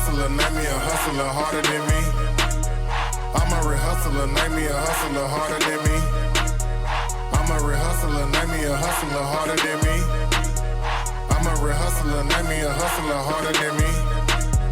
hustler, name me a hustler harder than me. I'm a real hustler, name me a hustler harder than me. I'm a real hustler, name me a hustler harder than me. I'm a real hustler, name me a hustler harder than me.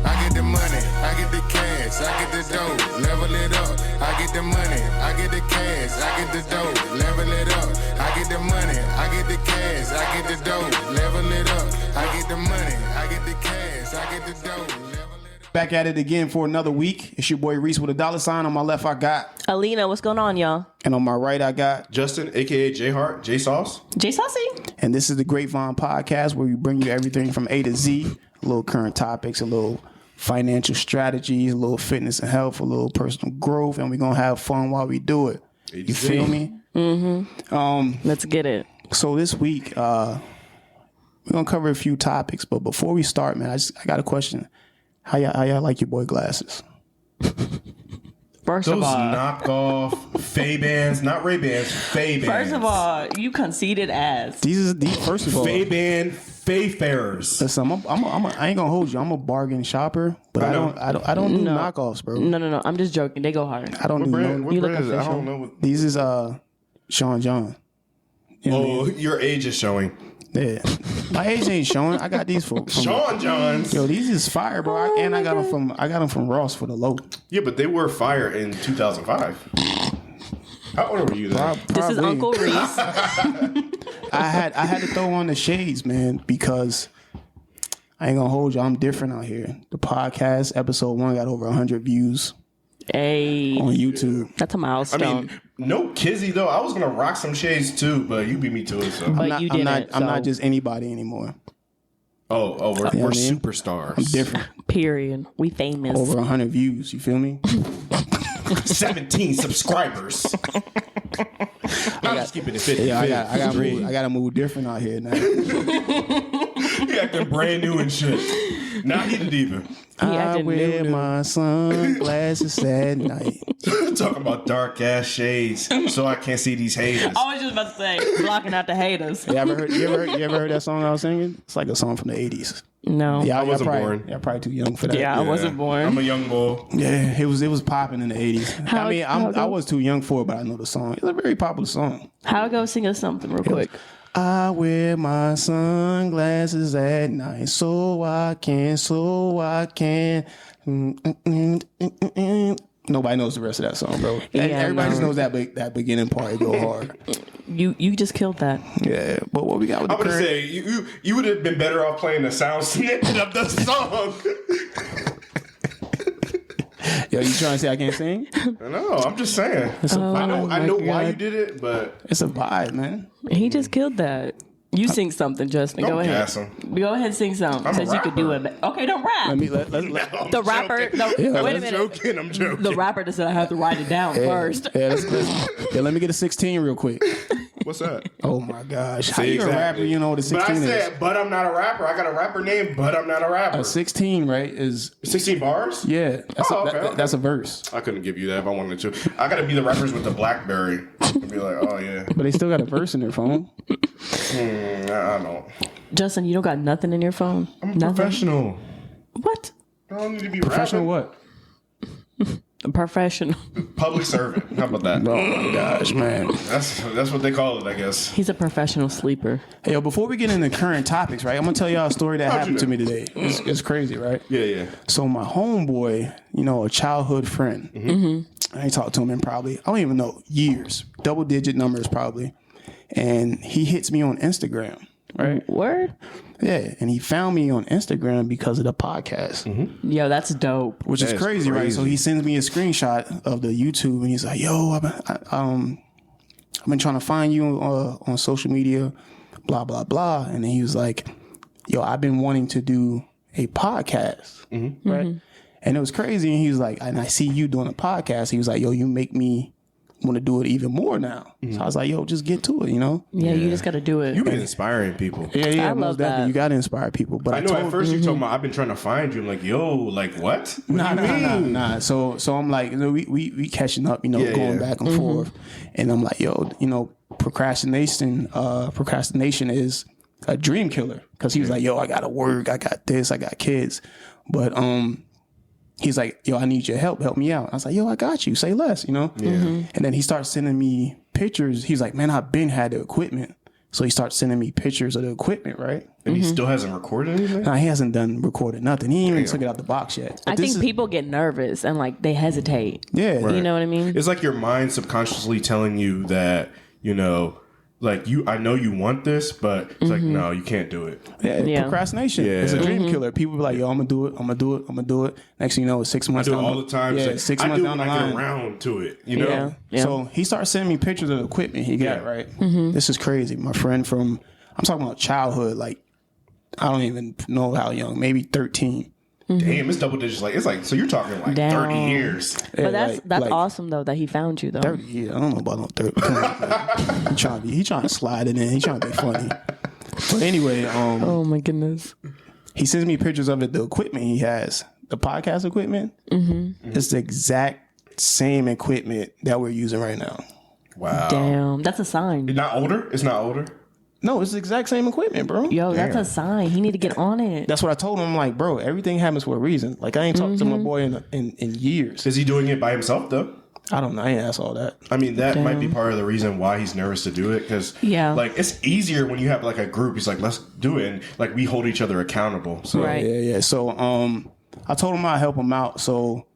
I get the money, I get the cash, I get the dough, level it up. I get the money, I get the cash, I get the dough, level it up. I get the money, I get the cash, I get the dough, level it up. I get the money, I get the cash, I get the dough, level it up. Back at it again for another week. It's your boy Reese with a $sign. On my left, I got Alina. What's going on, y'all? And on my right, I got Justin, aka J Hart, J Sauce. J Saucy. And this is the Grapevine podcast where we bring you everything from A to Z, a little current topics, a little financial strategies, a little fitness and health, a little personal growth, and we're gonna have fun while we do it. You feel me? Mm-hmm. Let's get it. So this week, we're gonna cover a few topics, but before we start, man, I got a question. How y'all like your boy glasses? First Those of all, knockoff Fay-Bands, not Ray-Bans, Fay-Bands. First of all, you conceited ass. These first of all, Fay-Band Fayfarers. Listen, I ain't gonna hold you. I'm a bargain shopper, but I don't do knockoffs, bro. No. I'm just joking. They go hard. I don't What do brand? no. What brand is it? I don't know. These is Sean John. You know what I mean? Your age is showing. Yeah, my age ain't showing. I got these from Sean Johns. Yo, these is fire, bro. I got them from Ross for the low. Yeah, but they were fire in 2005. How old were you then? This is Uncle Reese. I had to throw on the shades, man, because I ain't gonna hold you. I'm different out here. The podcast episode 1 got over 100 views. Hey, on YouTube. That's a milestone. I mean, no kizzy though. I was gonna rock some shades too, but you beat me to it. So I'm not just anybody anymore. We're superstars. I'm different. Period. We famous. Over 100 views. You feel me? 17 subscribers. I'm just keeping it 50. Yeah, I gotta move different out here now. He acting brand new and shit. Now he the diva. I wear my sunglasses at night. Talking about dark ass shades, so I can't see these haters. I was just about to say, blocking out the haters. You ever heard that song I was singing? It's like a song from the 80s. No. Yeah, I wasn't born. Y'all probably too young for that. Yeah, I wasn't born. I'm a young boy. Yeah, it was popping in the 80s. I was too young for it, but I know the song. It's a very popular song. How go sing us something real quick? I wear my sunglasses at night so I can. Nobody knows the rest of that song, bro. Yeah, everybody just knows that beginning part. It go hard. You just killed that. Yeah, but what we got with the I would current... say you would have been better off playing the sound snippet of the song. Yo, you trying to say I can't sing? No, I'm just saying. I know why you did it, but it's a vibe, man. He just killed that. You sing something, Justin. Go ahead. Gas him. Go ahead and sing something. Since you could do it. Okay, don't rap. Let me the rapper. Wait a minute. I'm joking. The rapper just said I have to write it down first. Let me get a 16 real quick. What's that? Oh my gosh. How you a rapper, you know what a 16 but I is? said, but I'm not a rapper. I got a rapper name, but I'm not a rapper. A 16, right, is... 16 bars? Yeah. That's a verse. I couldn't give you that if I wanted to. I got to be the rappers with the BlackBerry. And be like, oh yeah. But they still got a verse in their phone. I don't. Justin, you don't got nothing in your phone? I'm a professional. What? I don't need to be professional rapping. What? Professional. Public servant. How about that? Oh my gosh, man. That's what they call it, I guess. He's a professional sleeper. Hey, yo, before we get into current topics, right, I'm going to tell y'all a story that happened to me today. It's crazy, right? Yeah. So my homeboy, a childhood friend, I ain't talked to him in probably, I don't even know, years, double-digit numbers probably, and he hits me on Instagram. Right. Word? Yeah. And he found me on Instagram because of the podcast. Mm-hmm. Yo, that's dope. Which is crazy, right? So he sends me a screenshot of the YouTube and he's like, yo, I've been trying to find you on social media, blah, blah, blah. And then he was like, yo, I've been wanting to do a podcast. Mm-hmm. Right. Mm-hmm. And it was crazy. And he was like, and I see you doing a podcast. He was like, yo, you make me want to do it even more now. So I was like, yo, just get to it, Yeah, you just got to do it. You've been inspiring people. Yeah, I love that. You got to inspire people. But I know at first you told me, I've been trying to find you. I'm like, yo, like what? Nah. So I'm like, we catching up, going back and forth. And I'm like, yo, procrastination is a dream killer. Because he was like, yo, I got to work. I got this. I got kids. But he's like, yo, I need your help. Help me out. I was like, yo, I got you. Say less, you know? Yeah. And then he starts sending me pictures. He's like, man, I've been had the equipment. So he starts sending me pictures of the equipment, right? And he still hasn't recorded anything? Nah, he hasn't recorded nothing. He ain't even took it out the box yet. But I think people get nervous and like they hesitate. Yeah. You know what I mean? It's like your mind subconsciously telling you that, you know, like I know you want this, but it's like, no, you can't do it. Yeah, procrastination. Yeah. It's a dream killer. People be like, yo, I'm gonna do it. I'm gonna do it. I'm gonna do it. Next thing you know, it's 6 months I do it down all the time. Yeah, It's like, 6 I months do it down the when I line. get around to it, you know? Yeah. So he starts sending me pictures of the equipment he got, Yeah. right? This is crazy. My friend from, I'm talking about childhood, like, I don't even know how young, maybe 13. Damn, it's double digits. Like, it's like, so you're talking like Damn. 30 years. But that's like awesome though that he found you though. 30 years. I don't know about no 30. Come on, man. He trying to slide it in. He trying to be funny. But anyway, Oh my goodness. he sends me pictures of the equipment he has. The podcast equipment. It's the exact same equipment that we're using right now. Wow. Damn. That's a sign. It's not older? It's not older? No, it's the exact same equipment, bro. Yo, that's a sign. He need to get on it. That's what I told him. I'm like, bro, everything happens for a reason. Like, I ain't talked to my boy in years. Is he doing it by himself, though? I don't know. I ain't asked all that. I mean, that might be part of the reason why he's nervous to do it. Because, like, it's easier when you have, like, a group. He's like, let's do it. And, like, we hold each other accountable. So, Right. Yeah. So, I told him I'd help him out. So,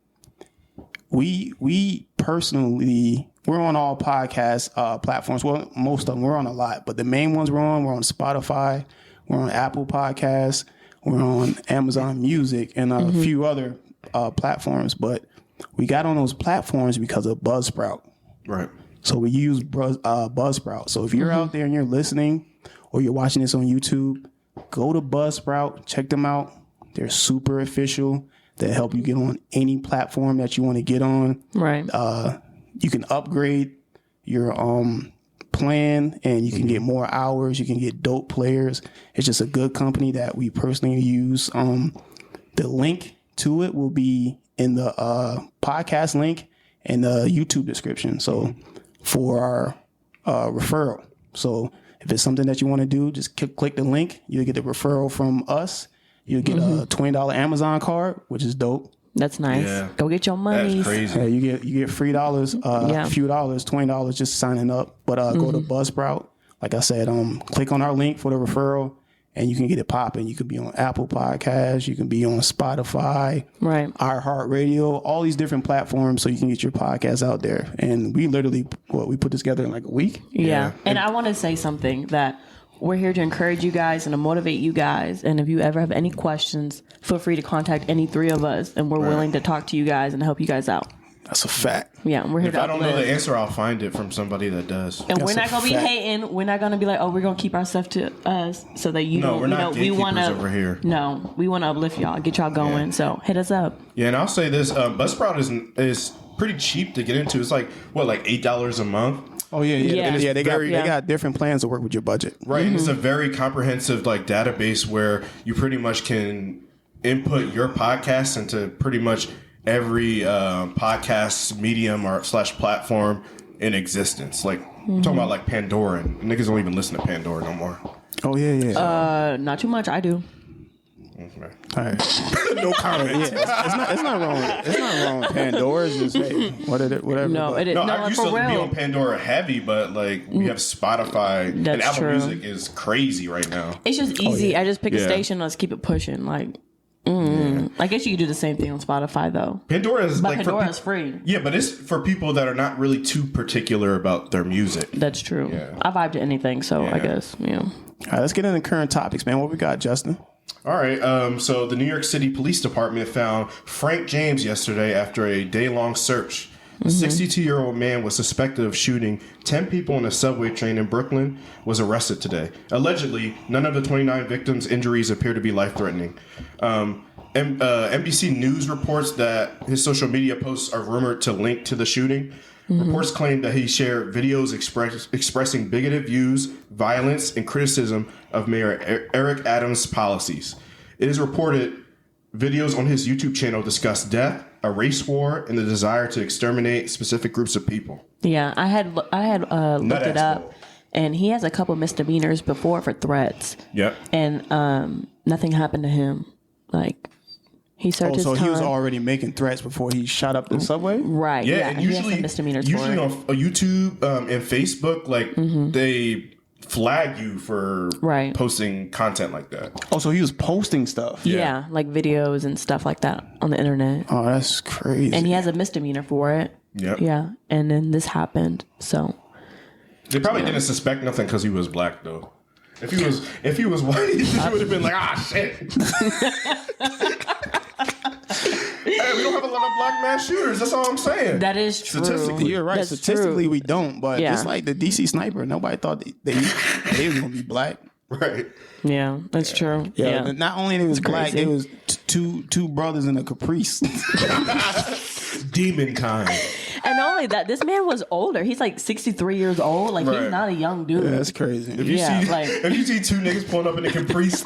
we personally, we're on all podcast platforms. Well, most of them. We're on a lot. But the main ones we're on Spotify. We're on Apple Podcasts. We're on Amazon Music and a few other platforms. But we got on those platforms because of Buzzsprout. right. So we use Buzzsprout. So if you're out there and you're listening or you're watching this on YouTube, go to Buzzsprout, check them out. They're super official. They help you get on any platform that you want to get on. Right. You can upgrade your plan and you can get more hours. You can get dope players. It's just a good company that we personally use. The link to it will be in the podcast link and the YouTube description. So for our referral. So if it's something that you want to do, just click the link. You'll get the referral from us. You'll get a $20 Amazon card, which is dope. That's nice. Yeah. Go get your money. That's crazy. You get free dollars, a few dollars, $20 just signing up. But go to Buzzsprout. Like I said, click on our link for the referral, and you can get it popping. You could be on Apple Podcasts, you can be on Spotify, Right. iHeartRadio, all these different platforms, so you can get your podcast out there. And we literally, we put this together in like a week. Yeah. And I want to say something that we're here to encourage you guys and to motivate you guys. And if you ever have any questions, feel free to contact any three of us, and we're willing to talk to you guys and help you guys out. That's a fact. Yeah, we're here If to I don't know uplift. the answer, I'll find it from somebody that does. And That's we're not a gonna be fact. hating. We're not gonna be like, oh, we're gonna keep our stuff to us so that you No, don't. we're not we gatekeepers wanna over here. No, we want to uplift y'all, get y'all going. Yeah. So hit us up. Yeah, and I'll say this: Buzzsprout is pretty cheap to get into. It's like like $8 a month, Oh yeah. Yeah. They got different plans to work with your budget. right? And it's a very comprehensive like database where you pretty much can input your podcast into pretty much every podcast medium or / platform in existence. Like I'm talking about like Pandora. And niggas don't even listen to Pandora no more. Oh yeah. Not too much. I do. Okay. All right. No comment. It's not wrong. It's not wrong. Pandora's just hey, whatever. No, but- it is. No, No, I used for to be real. on Pandora heavy, but like we have Spotify and That's Apple true. Music is crazy right now. It's just easy. I just pick a Yeah. station. Let's keep it pushing. Like, I guess you could do the same thing on Spotify though. Pandora is But like Pandora is free. Yeah, but it's for people that are not really too particular about their music. That's true. Yeah. I vibe to anything, so I guess All right, let's get into current topics, man. What we got, Justin? All right. So the New York City Police Department found Frank James yesterday after a day-long search. A 62-year-old man was suspected of shooting 10 people on a subway train in Brooklyn was arrested today. Allegedly, none of the 29 victims' injuries appear to be life-threatening. NBC News reports that his social media posts are rumored to link to the shooting. Reports claim that he shared videos expressing bigoted views, violence, and criticism of Mayor Eric Adams' policies. It is reported videos on his YouTube channel discuss death, a race war, and the desire to exterminate specific groups of people. Yeah, I had looked it Nut-ass up, bowl. and he has a couple misdemeanors before for threats, Yep. and nothing happened to him. Like, He served his so time. he was already making threats before he shot up the subway? Right. Yeah, and he has usually, some misdemeanors usually for on it. YouTube and Facebook, like they flag you for Right. posting content like that. Oh, so he was posting stuff. Yeah, like videos and stuff like that on the internet. Oh, that's crazy. And he has a misdemeanor for it. Yep. Yeah. And then this happened. So They probably didn't suspect nothing because he was black, though. If he was white, he would have been like, shit. Hey, we don't have a lot of black mass shooters. That's all I'm saying. that is true. Statistically. You're right. That's Statistically, true. we don't. But Yeah. it's like the DC sniper. Nobody thought they was gonna be black. Right. Yeah, that's true. Yeah. Yeah. Not only they was black, crazy. they was two brothers in a caprice. Demon kind. And not only that, this man was older. He's like 63 years old. Like Right. he's not a young dude. That's crazy. If you see two niggas pulling up in a Caprice,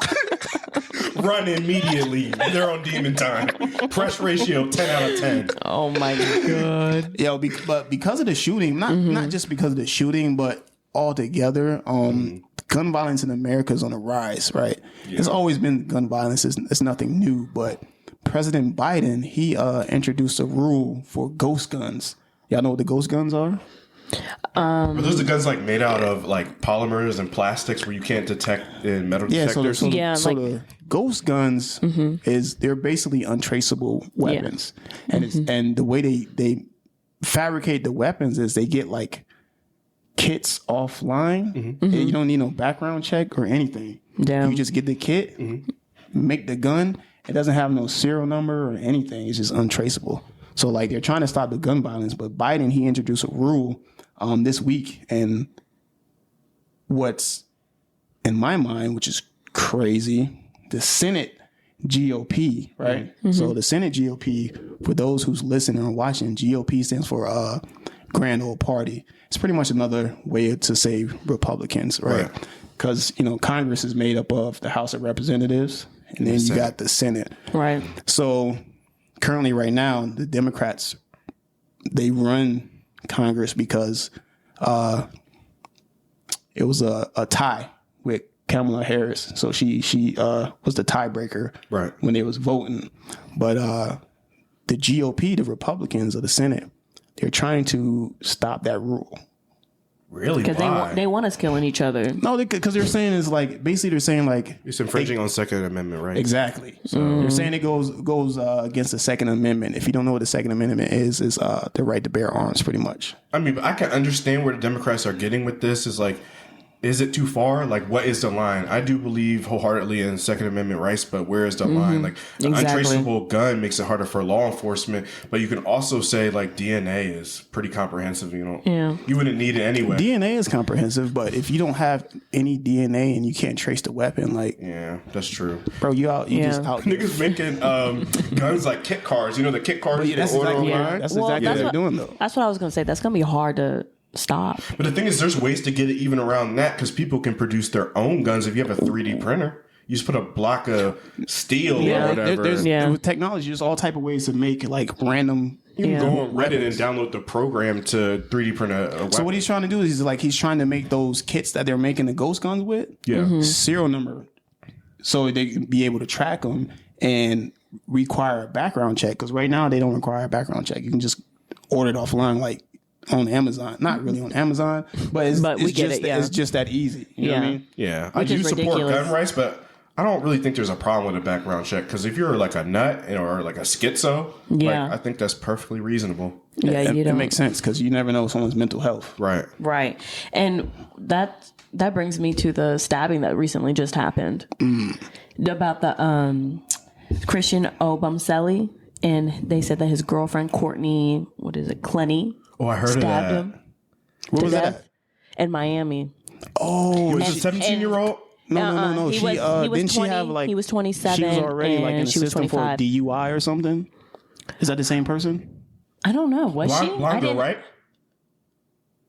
run immediately. They're on demon time. Press ratio 10 out of 10. Oh my god. Yeah, but because of the shooting, not just because of the shooting, but altogether, gun violence in America is on the rise, right? There's always been gun violence. It's nothing new, but President Biden, he introduced a rule for ghost guns. Y'all know what the ghost guns are? Are those the guns like made out of like polymers and plastics where you can't detect in metal Yeah, detectors? the ghost guns they're basically untraceable weapons, and the way they fabricate the weapons is they get like kits offline. And you don't need no background check or anything. Damn. You just get the kit, make the gun. It doesn't have no serial number or anything. It's just untraceable. So like they're trying to stop the gun violence, but Biden, he introduced a rule this week, and what's in my mind, which is crazy, the Senate GOP, right? So the Senate GOP, for those who's listening or watching, GOP stands for Grand Old Party. It's pretty much another way to say Republicans, right? Because Congress is made up of the House of Representatives, and then you got the Senate. Right. So currently, right now, the Democrats, they run Congress because it was a tie with Kamala Harris. So she was the tiebreaker when they was voting. But the GOP, the Republicans of the Senate, they're trying to stop that rule. Really? Because they want us killing each other. No, because they're saying is like basically they're saying like It's infringing on Second Amendment, right? exactly. So they're saying it goes against the Second Amendment. If you don't know what the Second Amendment is the right to bear arms, pretty much. I mean, I can understand where the Democrats are getting with this. Is like, is it too far? Like, what is the line? I do believe wholeheartedly in Second Amendment rights, but where is the line? Like, an untraceable gun makes it harder for law enforcement, but you can also say like DNA is pretty comprehensive. You wouldn't need it anyway. DNA is comprehensive, but if you don't have any DNA and you can't trace the weapon, like Yeah, that's true. bro, you just out. Niggas making guns like kit cars. The kit cars you That's can order exactly, online. that's exactly what they're doing though. That's what I was going to say. That's going to be hard to stop. But the thing is, there's ways to get it even around that because people can produce their own guns if you have a 3D printer. You just put a block of steel or whatever. With technology, there's all type of ways to make like random. You can go on Reddit and download the program to 3D print a weapon. So what he's trying to do is he's trying to make those kits that they're making the ghost guns with serial number, so they can be able to track them and require a background check. Because right now they don't require a background check. You can just order it offline, like on Amazon. Not really on Amazon, but it's just that easy. You know what I mean? Yeah, I do support gun rights, but I don't really think there's a problem with a background check because if you're like a nut or like a schizo, I think that's perfectly reasonable. Yeah, it makes sense because you never know someone's mental health. Right. And that brings me to the stabbing that recently just happened about the Christian Obamseli, and they said that his girlfriend Courtney, Clenny, Oh, I heard stabbed of that. him. Where was that at? In Miami. Oh, He was a 17-year-old? No. He She was didn't 20, she have like he was 27. She was already like in and a she was system for 25. DUI or something. Is that the same person? I don't know. Was she? Blonde girl, right?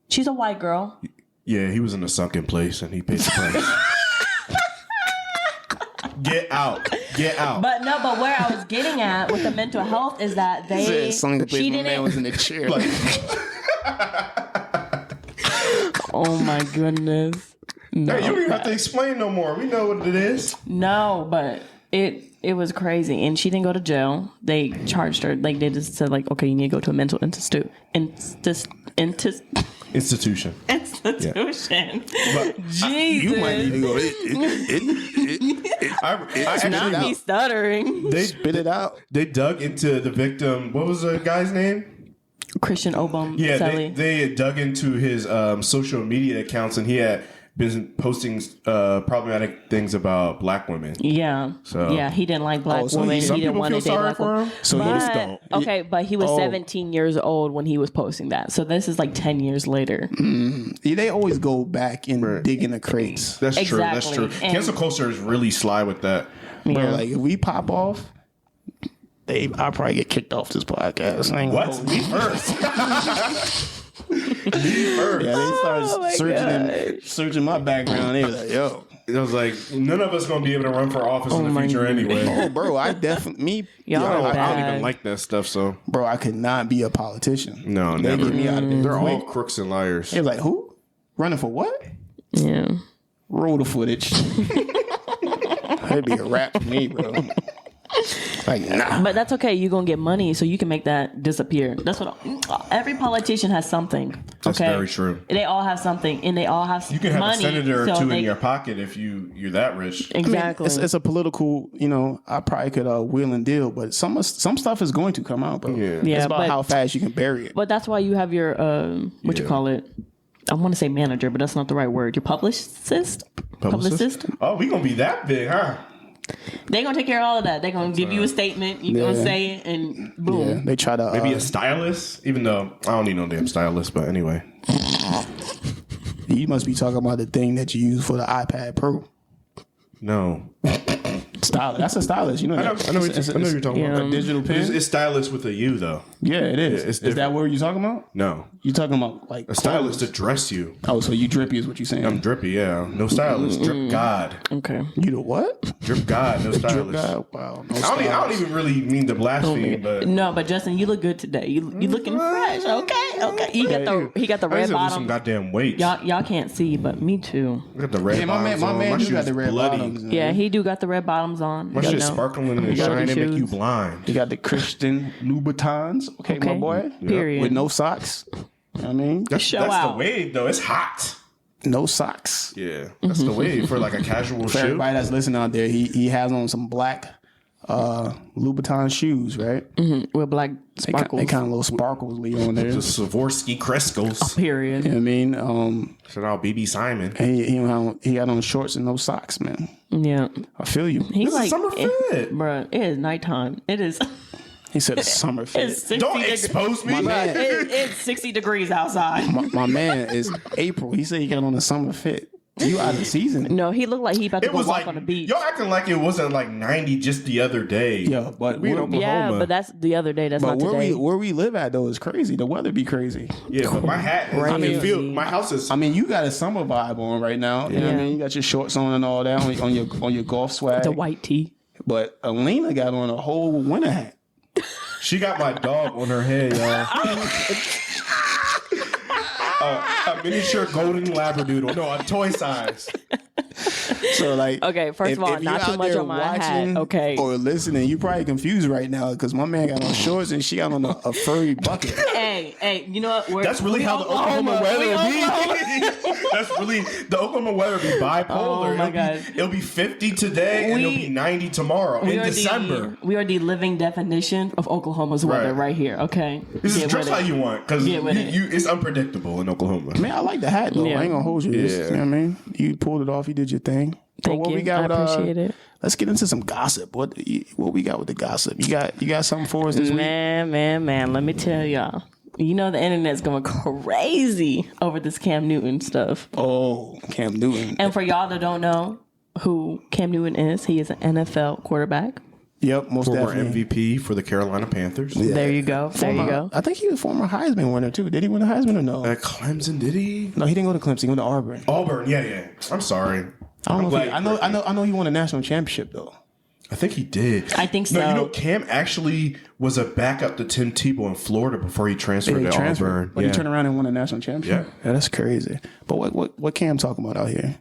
She's a white girl. Yeah, he was in a sunken place and he paid the price. Get out. But where I was getting at with the mental health is that she didn't. Man was in the chair. Oh my goodness. No, Hey, you don't even have to explain no more. We know what it is. No, but It was crazy, and she didn't go to jail. They charged her. Like they just said, like, okay, you need to go to a mental institution. Institution. But Jesus, You might need to go. I not actually, me stuttering. they Spit it out. They dug into the victim. What was the guy's name? Christian Obum. Yeah, Sally. they dug into his social media accounts, and he had been posting problematic things about black women. Yeah. So- yeah, he didn't like black so women. some He didn't people want to feel date sorry black for women. him. So But, okay, but he was 17 years old when he was posting that. So this is like 10 years later. Yeah, they always go back and dig in the crates. That's true. That's Exactly. true. And- Cancel culture is really sly with that. Bro, like if we pop off, I'll probably get kicked off this podcast. I ain't gonna What? hold Me you. first. Me first. Yeah, they Oh my started searching my background. They were like, yo. It was like none of us gonna be able to run for office in the my future anyway. Oh, bro, I definitely Y'all are I don't bad. even like that stuff. So bro, I could not be a politician. no, They never. get me out of there. They're all quick. crooks and liars. They was like, who? Running for what? Yeah. Roll the footage. That'd be a rap for me, bro. Like, nah. But that's okay. You're going to get money so you can make that disappear. That's what every politician has something. That's okay? very true. They all have something and they all have You can have money. a senator or so two they- in your pocket if you're that rich. Exactly. It's a political, I probably could wheel and deal, but some stuff is going to come out, bro. Yeah. Yeah, It's about but- how fast you can bury it. But that's why you have your what you call it? I want to say manager, but that's not the right word. Your publicist. Oh, we gonna be that big, huh? They're gonna take care of all of that. They're gonna give you a statement. You're gonna say it, and boom. Yeah, they try to Maybe a stylist, even though I don't need no damn stylist. But anyway, you must be talking about the thing that you use for the iPad Pro. no. Stylist. That's a stylist. You know that. I know what you're talking about. A digital pen. It's stylist with a U though. Yeah, it is. it's Is that different. what you're talking about? No, You talking about like a stylist to dress you. Oh, so you drippy is what you saying? I'm drippy, yeah. No stylist, drip God, Okay. You the what? drip God, no Drip stylist. guy? Wow. No I stylist. don't even really mean to blaspheme, but No, but Justin, you look good today. You looking fresh. Okay. He got the I red just lose some bottom. goddamn weight. Y'all can't see, but me too. I got the red Yeah, my bottoms man, on. do shoes got the red bloody. bottoms. man. Yeah, he do got the red bottoms on. My shit sparkling and got the shining, make you shoes. blind. You got the Christian Louboutins. Okay, my Okay. boy. Period. With no socks. You know what I mean, That's Show the out. wave, though. It's hot. no socks. Yeah, that's the wave for like a casual For shoe. everybody that's listening out there, he has on some black Louboutin shoes, right? with black sparkles. They kind of little sparkly on there. The You Swarovski Crescos. Period. know what I mean? Shout out BB Simon. And he had on shorts and no socks, man. Yeah. I feel you. He's This is summer fit. Bruh, it is nighttime. It is. He said it's summer fit. It's 60 Don't degrees. expose me. My man, It's 60 degrees outside. my man is April. He said he got on a summer fit. You out of season. No, he looked like he about to It go was walk like on the beach. y'all acting like it wasn't like 90 just the other day. Yeah, but we in we're- Oklahoma. Yeah, but that's the other day. That's But not today. where we live at though is crazy. The weather be crazy. Yeah, but my hat. I mean, Crazy. my house is. I mean, you got a summer vibe on right now. You know what I Yeah. mean? You got your shorts on and all that on your golf swag. the white tee. But Alina got on a whole winter hat. She got my dog on her head, y'all. A miniature golden labradoodle. No, a toy size. So like, Okay, first of all, if not you're too out much there on my hat, okay. or listening, you probably confused right now because my man got on shorts and she got on a furry bucket. Hey, you know what? That's really how the Oklahoma weather will be. That's really the Oklahoma weather will be bipolar. Oh my God. It'll be 50 today and it'll be 90 tomorrow in December. We are the living definition of Oklahoma's weather right here. Okay, This is Get dress with how it. you want because Get with it. it's unpredictable in Oklahoma. Man, I like the hat though. Yeah. I ain't gonna hold you. Yeah. You know what I mean? You pulled it off. You did your thing. But Thank what you. we got I with, appreciate it. Let's get into some gossip. What we got with the gossip? You got something for us this week? Man. Let me tell y'all. You know the internet's going crazy over this Cam Newton stuff. Oh, Cam Newton. And for y'all that don't know who Cam Newton is, he is an NFL quarterback. Yep, most Former definitely. MVP for the Carolina Panthers. There you go. There you go. I think he was a former Heisman winner too. Did he win a Heisman or no? At Clemson, did he? No, he didn't go to Clemson. He went to Auburn. Auburn, yeah. I'm sorry. I don't know. glad If he, I know he won a national championship though. I think he did. I think No, so. you know, Cam actually was a backup to Tim Tebow in Florida before he transferred He to transferred, Auburn. but he turned around and won a national championship. Yeah. That's crazy. But what Cam talking about out here?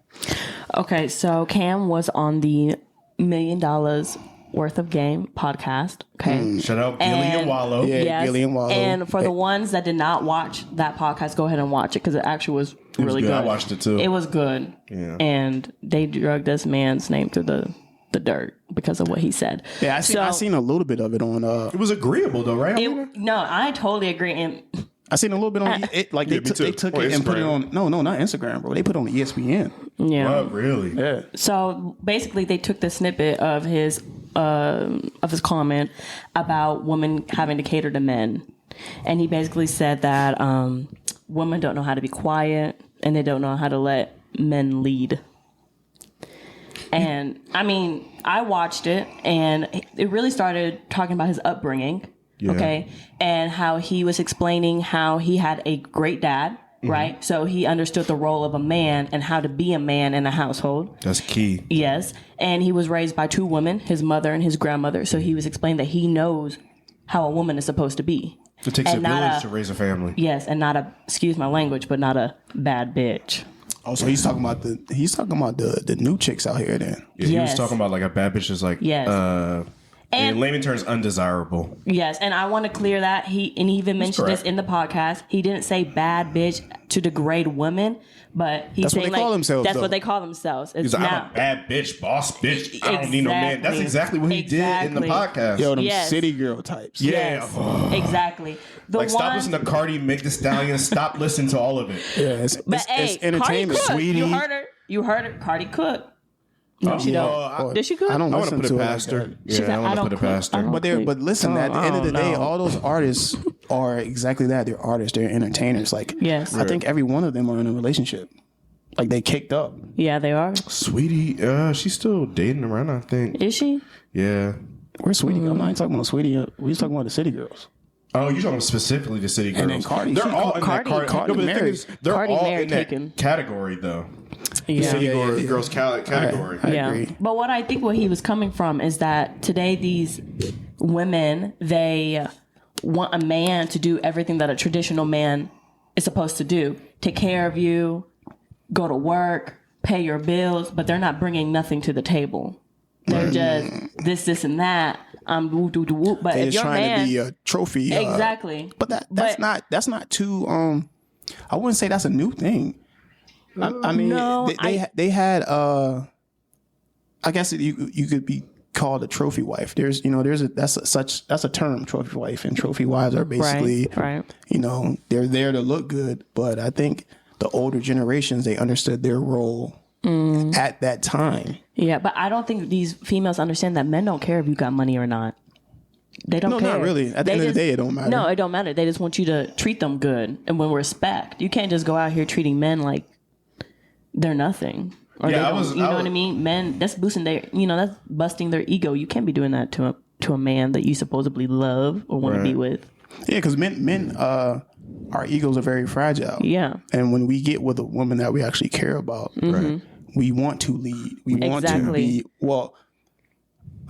Okay, so Cam was on the million worth of game podcast. Okay. Shout out Gilly and Wallow. Yeah, Yes. Gilly and Wallow. And for the ones that did not watch that podcast, go ahead and watch it because it actually was really good. good. I watched it too. It was good. Yeah. And they drugged this man's name through the dirt because of what he said. Yeah, I seen a little bit of it on. It was agreeable though, right? No, I totally agree. And I seen a little bit on it. Like Yeah, they me took too. it On and put it Instagram. on. No, not Instagram, bro. They put it on ESPN. yeah. What, really? Yeah. So basically, they took the snippet of his comment about women having to cater to men, and he basically said that women don't know how to be quiet and they don't know how to let men lead. And I mean, I watched it, and it really started talking about his upbringing, okay, and how he was explaining how he had a great dad. Right. So he understood the role of a man and how to be a man in a household. That's key. Yes. And he was raised by two women, his mother and his grandmother. So he was explaining that he knows how a woman is supposed to be. It takes a And not village to raise a family. Yes. And not a, excuse my language, but not a bad bitch. Oh, so he's talking about the new chicks out here then. Yeah, he was Yes. talking about like a bad bitch is like Yes. in layman terms undesirable. Yes. And I want to clear that. He even mentioned this correct. in the podcast. He didn't say bad bitch to degrade women, but he's That's what saying they call themselves, That's though. what they call themselves. It's He's like, now. I'm a bad bitch, boss bitch. I don't need no man. That's exactly what he did in the Exactly. podcast. Yo, them Yes. city girl types. Yeah. Yes. Exactly. The Like, stop listening to Cardi, Meg Thee Stallion, stop listening to all of it. Yeah, But it's hey, entertainment, Cardi cook. sweetie. You heard her. Cardi cook. No, she don't. Did she cook? I don't I want to listen put to it it past like her. that. She said, Yeah, I want to put it cook. past I her. don't But listen, at the end of the day, all those artists are exactly that. They're artists. They're entertainers. Like, Yes. I think every one of them are in a relationship. Like, they kicked up. Yeah, they are. Sweetie, she's still dating around, I think. Is she? Yeah. Where's Sweetie? I'm not even talking about Sweetie. We was talking about the city girls. Oh, you're talking specifically the city girls. And then Cardi. They're She- all in Cardi- that Cardi no, but the thing married. is, they're Cardi all married in that taken. category, though. Yeah. City yeah. girls category. I Yeah. agree. But what I think where he was coming from is that today these women, they want a man to do everything that a traditional man is supposed to do. Take care of you, go to work, pay your bills, but they're not bringing nothing to the table. They're just this, and that. Woo, doo, doo, woo. But They're if just your trying man, to be a trophy. exactly. But that's not too. I wouldn't say that's a new thing. I mean, No, they had. I guess you could be called a trophy wife. That's a term, trophy wife, and trophy wives are basically right. they're there to look good. But I think the older generations, they understood their role at that time. Yeah, but I don't think these females understand that men don't care if you got money or not. They don't No, care. not really. At the end of the day, it don't matter. No, it don't matter. They just want you to treat them good and with respect. You can't just go out here treating men like they're nothing. Or Yeah, they I don't, was- you know I was- what I mean? Men, that's boosting their, that's busting their ego. You can't be doing that to a man that you supposedly love or want to be with. Yeah, because men, our egos are very fragile. Yeah. And when we get with a woman that we actually care about, we want to lead. We want to Exactly. be, well,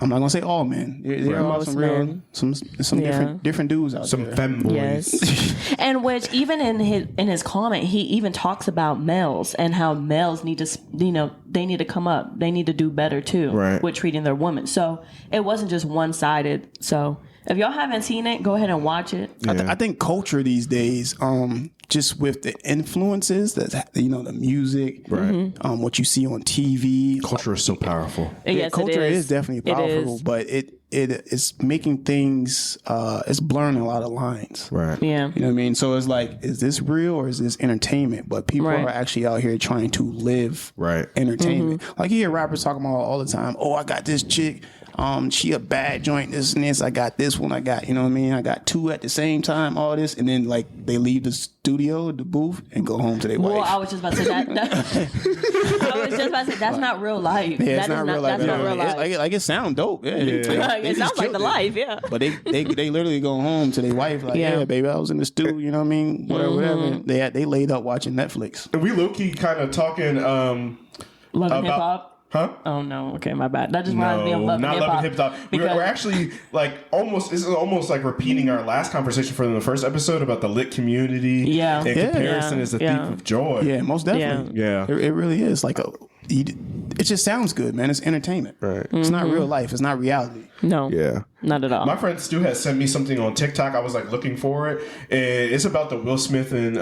I'm not gonna say all men. There are Most some real, men. some Yeah. different dudes out Some there. femboys. Yes. And which even in his comment, he even talks about males and how males need to, they need to come up. They need to do better too Right. with treating their women. So it wasn't just one-sided. So if y'all haven't seen it, go ahead and watch it. I think culture these days, just with the influences that the music, what you see on TV, Culture is so powerful. Yes, culture it is definitely It powerful, is. but it is making things, it's blurring a lot of lines. Right. Yeah. You know what I mean? So it's like, is this real or is this entertainment? But people Right. are actually out here trying to live Right. entertainment. Mm-hmm. Like you hear rappers talking about all the time, oh, I got this chick, she a bad joint, this and this, I got this one, I got, you know what I mean? I got two at the same time, all this, and then like they leave the studio, the booth, and go home to their Well, wife. I was just about to say that. I was just about to say that's not real life. Yeah, it's That is not real life. That's not at all. real life. Like it sound dope. Yeah, they it just sounds like killed the life, yeah. But they literally go home to their wife like, Yeah. yeah, baby, I was in the stew, you know what I mean? Whatever. They laid up watching Netflix. And we low key kind of talking Love and hip hop. Huh? Oh no, okay, my bad. That just reminds me of Love and not Hip Love Hop. and Hip Hop. Because We're actually like almost. This is almost like repeating our last conversation from the first episode about the lit community. Yeah. and Yeah. comparison is the Yeah. thief of joy. Yeah, most definitely. Yeah. It really is like it just sounds good, man. It's entertainment. Right. It's not real life. It's not reality. No. Yeah. Not at all. My friend Stu had sent me something on TikTok. I was like looking for it. And it's about the Will Smith and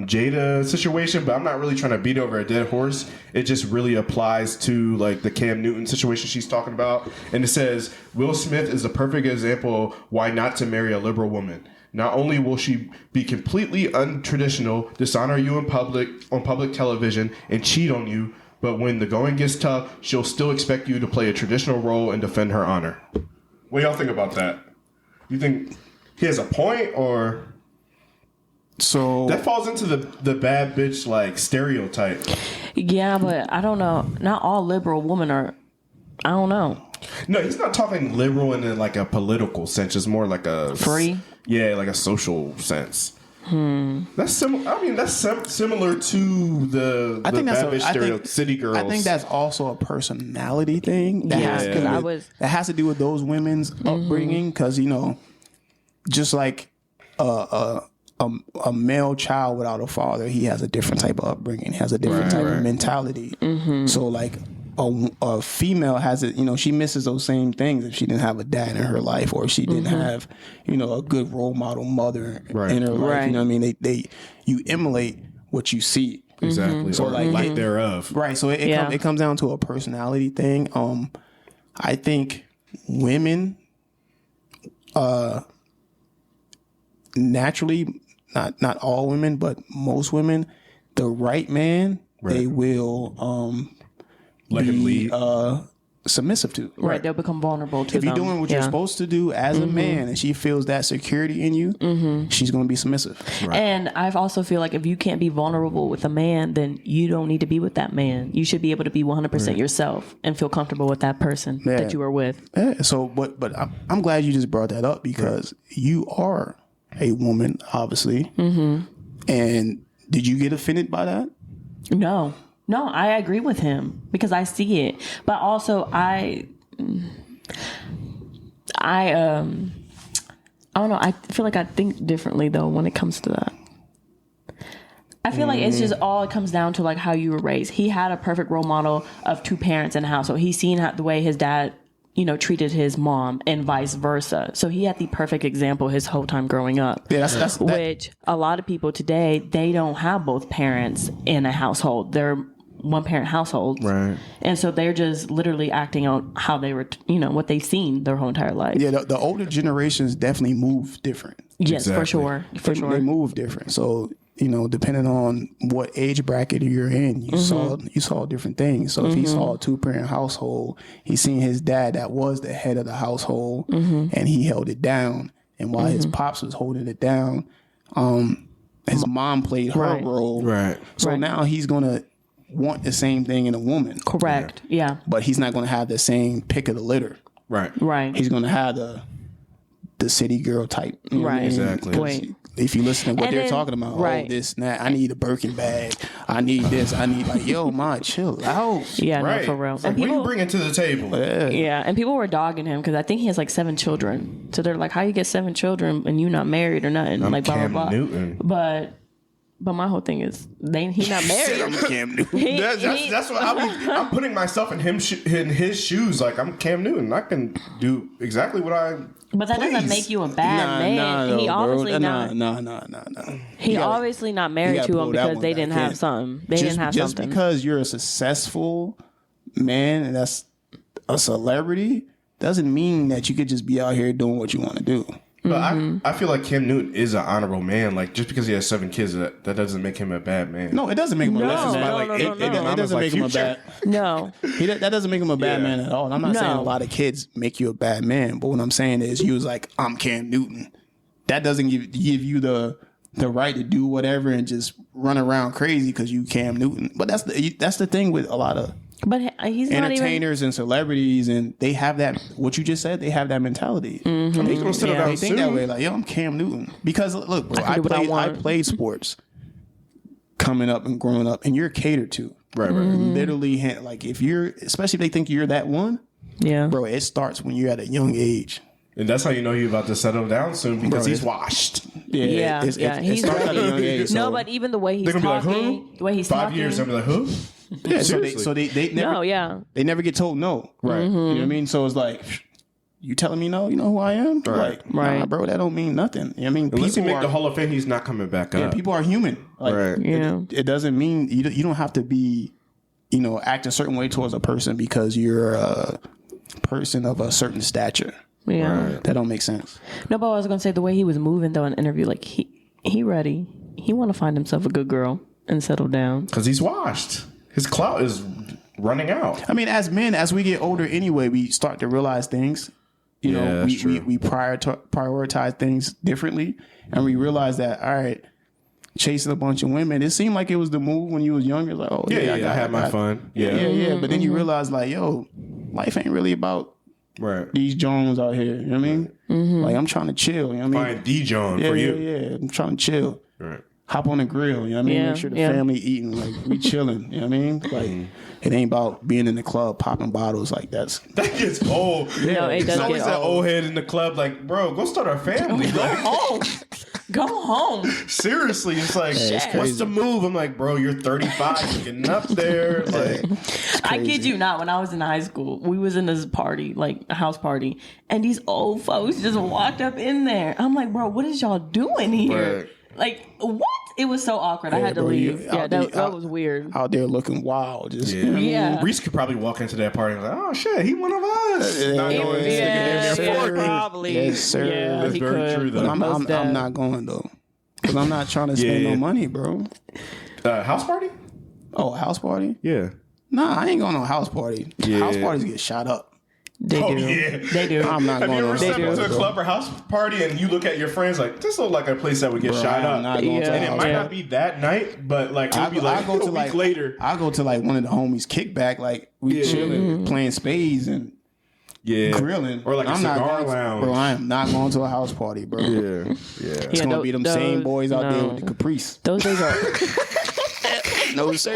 Jada situation, but I'm not really trying to beat over a dead horse. It just really applies to like the Cam Newton situation she's talking about. And it says, Will Smith is a perfect example of why not to marry a liberal woman. Not only will she be completely untraditional, dishonor you in public on public television, and cheat on you, but when the going gets tough, she'll still expect you to play a traditional role and defend her honor. What do y'all think about that? You think he has a point, or So that falls into the bad bitch like stereotype? Yeah, but I don't know. Not all liberal women are. I don't know. No, he's not talking liberal in like a political sense. It's more like a Free? Yeah, like a social sense. That's similar. I mean, that's similar to the I think that's bad bitch stereotype, city girls. I think that's also a personality thing. That Yeah, has to 'cause do I with, was- that has to do with those women's upbringing. Because just like a male child without a father, he has a different type of upbringing. He has a different type of mentality. So like a female has it. She misses those same things if she didn't have a dad in her life, or if she didn't have a good role model mother in her life. Right. You know what I mean? You emulate what you see. exactly. So or like- lack thereof. Right. So Yeah. it comes down to a personality thing. I think women naturally, not all women, but most women, the right man, they will Let him lead. submissive to. Right. They'll become vulnerable to If them. you're doing what you're supposed to do as a man and she feels that security in you, she's going to be submissive. And I also feel like if you can't be vulnerable with a man, then you don't need to be with that man. You should be able to be 100% yourself and feel comfortable with that person that you are with. Yeah, so, but I'm glad you just brought that up because you are a woman, obviously. And did you get offended by that? No, I agree with him because I see it. But also I don't know. I feel like I think differently though when it comes to that. I feel like it's just all it comes down to like how you were raised. He had a perfect role model of two parents in the house. So he's seen the way his dad, treated his mom and vice versa. So he had the perfect example his whole time growing up. Yeah, that's Which a lot of people today, they don't have both parents in a household. They're one parent households. Right. And so they're just literally acting out how they were, what they've seen their whole entire life. Yeah, the older generations definitely move different. Yes, Exactly. for sure. For They sure. move different. So, depending on what age bracket you're in, you saw different things. So if he saw a 2-parent household, he's seen his dad that was the head of the household and he held it down. And while his pops was holding it down, his mom played her role. Right. So now he's gonna want the same thing in a woman. Correct. Yeah. But he's not gonna have the same pick of the litter. Right. Right. He's gonna have the city girl type. You know what I Right. mean? Exactly. 'Cause Wait. if you listen to what And they're then- talking about, right. this and that, I need a Birkin bag, I need this, I need yo, ma, chill out. Yeah, Right. no, for real. It's like, And what are you people, bringing to the table? yeah, and people were dogging him because I think he has like 7 children. So they're like, "How you get 7 children and you not married or nothing?" I'm like Cam blah blah blah. Newton. But my whole thing is, he not married. Cam Newton. He- That's what I'm putting myself in in his shoes. Like I'm Cam Newton. I can do exactly what I. But that doesn't Please. make you a bad man. He obviously not. No. He obviously not married gotta to pull him that because one they back didn't have in. something. They didn't have just something. because you're a successful man and that's a celebrity doesn't mean that you could just be out here doing what you want to do. But I feel like Cam Newton is an honorable man. Like just because he has 7 kids, that doesn't make him a bad man. No, it doesn't make him a No, bad man. no, no, no, no. It doesn't make him a bad. No. That doesn't make him a bad Yeah. man at all. And I'm not No. saying a lot of kids make you a bad man, but what I'm saying is he was like, I'm Cam Newton. That doesn't give you the right to do whatever and just run around crazy because you Cam Newton. But that's the thing with a lot of But he's not even. entertainers and celebrities, and they have that. What you just said, they have that mentality. He's gonna settle Yeah. down They think soon. that way, like, yo, I'm Cam Newton. Because look, bro, I can do what I I want. played sports coming up and growing up, and you're catered to. Right. Literally, like if you're, especially if they think you're that one, Yeah. bro, it starts when you're at a young age. And that's how you know you're about to settle down soon because Bro, he's washed. Yeah, it He's starts at a young ready. age. No, so- but even the way he's They're gonna be like, talking, who? the way he's 5 talking. years, they're gonna be like, who? Yeah, Seriously. so they never No, yeah. they never get told no. Right. You know what I mean? So it's like, you telling me no? You know who I am? Right. Like, nah, Right. bro, that don't mean nothing. You know what I mean? Unless he People make the Hall of Fame, he's not coming back up. people are human. Like, Right. Yeah. it doesn't mean you don't have to be, act a certain way towards a person because you're a person of a certain stature. Yeah. That don't make sense. No, but I was gonna say the way he was moving though in the interview, like he ready. He want to find himself a good girl and settle down. Because he's washed. His clout is running out. I mean, as men, as we get older anyway, we start to realize things. that's true. We prioritize things differently, and we realize that, all right, chasing a bunch of women, it seemed like it was the move when you was younger. Like, oh Yeah, I had my fun. Yeah. But then you realize, like, yo, life ain't really about Right. these Jones out here. You know what I mean? Like, I'm trying to chill. You know what I mean? Find D John Yeah, for you. yeah. I'm trying to chill. Right. Hop on the grill. You know what I mean? Yeah, Make sure the yeah. family eating. Like, we chilling. You know what I mean? Like, it ain't about being in the club popping bottles. Like, that's That gets old. No, it There's does always get that old. old head in the club, like, bro, go start our family. Go Like, home. Go home. seriously, it's like, it's what's crazy. the move? I'm like, bro, you're 35, you're getting up there. Like, I kid you not, when I was in high school, we was in this party, like a house party, and these old folks just walked up in there. I'm like, bro, what is y'all doing here? Right. Like, what? It was so awkward. I had to bro, leave. you Yeah, out there- that was weird. out there looking wild. Just, you know what I mean? Yeah. Reese could probably walk into that party and be like, oh shit, he one of us. Not knowing he's sticking in Yeah, there for it. probably. Yes, sir. Yeah, That's he very could. true, though. But I'm Most def. not going, though. Because I'm not trying to spend Yeah. no money, bro. House party? Oh, a house party? Yeah. Nah, I ain't going to a house party. Yeah. House parties get shot up. They Oh, do. yeah. They do. I'm not Have going you to ever a stepped house into a party, club or house party and you look at your friends like, this looks like a place that would get bro. shot I'm up? not going to a And it house might Yeah. not be that night, but like it'll be like a week later. I go to like one of the homies kickback, like we Yeah. chilling, playing spades and Yeah. grilling. Or like a I'm not cigar going, lounge. Bro, I am not going to a house party, bro. Yeah. Yeah. It's gonna be them same boys out there with the Caprice. Those days are. No sir.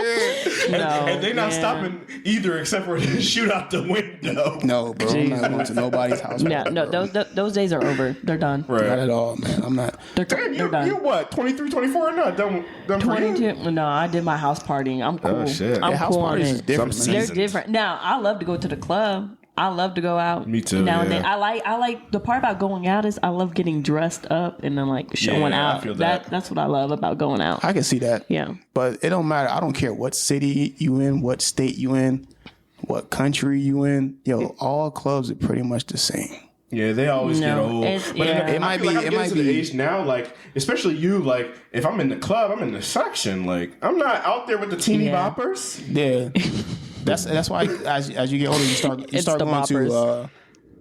No. And they not yeah. stopping either except for to shoot out the window. No, bro. I'm not going to nobody's house party. Yeah, no, those days are over. They're done. Not Right. at all, man. I'm not. They're, Damn, they're done. you're what, 23, 24 or not? Done for you? 22. No, I did my house partying. I'm cool. Oh, shit. I'm Yeah, house cool on parties is it. different, Some man. They're seasons. different. Now, I love to go to the club. I love to go out. Me too, Now and yeah. then. I like the part about going out is I love getting dressed up and then like showing Yeah, I out. feel that. That's what I love about going out. I can see that. Yeah. But it don't matter. I don't care what city you in, what state you in, what country you in. Yo, all clubs are pretty much the same. Yeah, they always get No, old. it's- But yeah. it It might might be. be- I'm it getting might to the be- age now, like especially you. Like if I'm in the club, I'm in the section. Like I'm not out there with the teeny Yeah. boppers. Yeah. That's why as you get older, you start It's going the to boppers.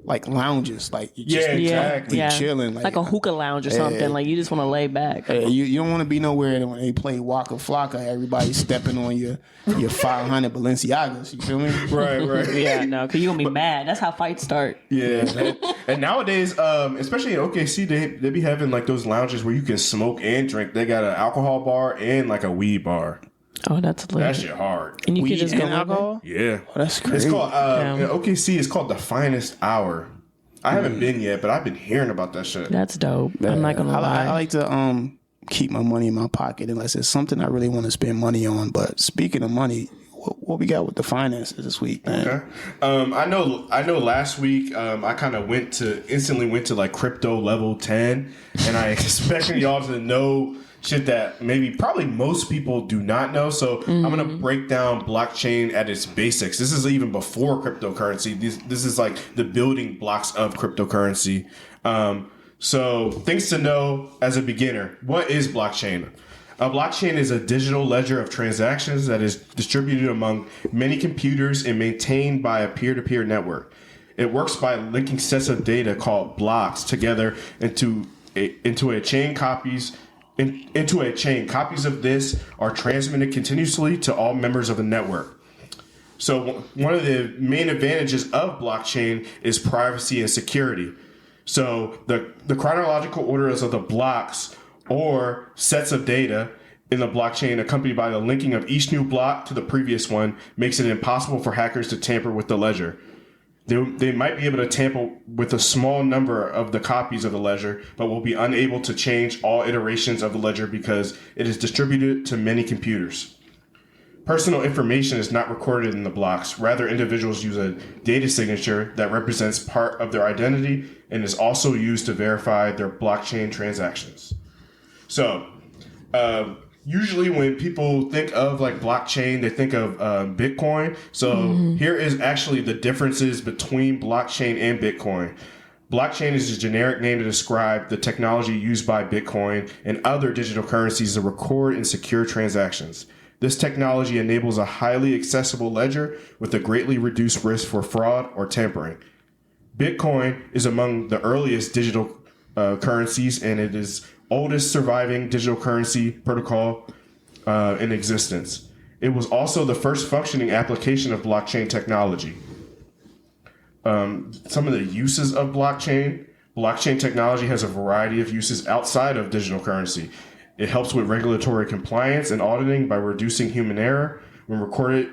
like lounges, like you just Yeah, exactly. Yeah. chilling, like a hookah lounge or something. Like you just want to lay back. You don't want to be nowhere when they play Waka Flocka. Everybody stepping on your 500 Balenciagas. You feel me? Right, right. Yeah, no, because you're going to be mad. That's how fights start. Yeah, and nowadays, especially in OKC, they be having like those lounges where you can smoke and drink. They got an alcohol bar and like a weed bar. Oh, that's lit. That shit hard. And you Weed can just go and alcohol. Yeah, Oh, that's crazy. it's called in OKC. It's called the Finest Hour. I haven't been yet, but I've been hearing about that shit. That's dope. I'm not gonna lie. I like to keep my money in my pocket unless it's something I really want to spend money on. But speaking of money, what we got with the finances this week, man? Okay. I know. Last week, I kind of instantly went to like crypto level 10, and I expected y'all to know shit that probably most people do not know. So I'm gonna break down blockchain at its basics. This is even before cryptocurrency. This is like the building blocks of cryptocurrency. So things to know as a beginner. What is blockchain? A blockchain is a digital ledger of transactions that is distributed among many computers and maintained by a peer-to-peer network. It works by linking sets of data called blocks together into a chain. Copies of this are transmitted continuously to all members of the network. So one of the main advantages of blockchain is privacy and security. So the chronological orders of the blocks or sets of data in the blockchain accompanied by the linking of each new block to the previous one makes it impossible for hackers to tamper with the ledger. They might be able to tamper with a small number of the copies of the ledger, but will be unable to change all iterations of the ledger because it is distributed to many computers. Personal information is not recorded in the blocks. Rather, individuals use a data signature that represents part of their identity and is also used to verify their blockchain transactions. So, usually when people think of like blockchain, they think of Bitcoin. So here is actually the differences between blockchain and Bitcoin. Blockchain is a generic name to describe the technology used by Bitcoin and other digital currencies to record and secure transactions. This technology enables a highly accessible ledger with a greatly reduced risk for fraud or tampering. Bitcoin is among the earliest digital currencies, and it is oldest surviving digital currency protocol in existence. It was also the first functioning application of blockchain technology. Some of the uses of blockchain. Blockchain technology has a variety of uses outside of digital currency. It helps with regulatory compliance and auditing by reducing human error when recording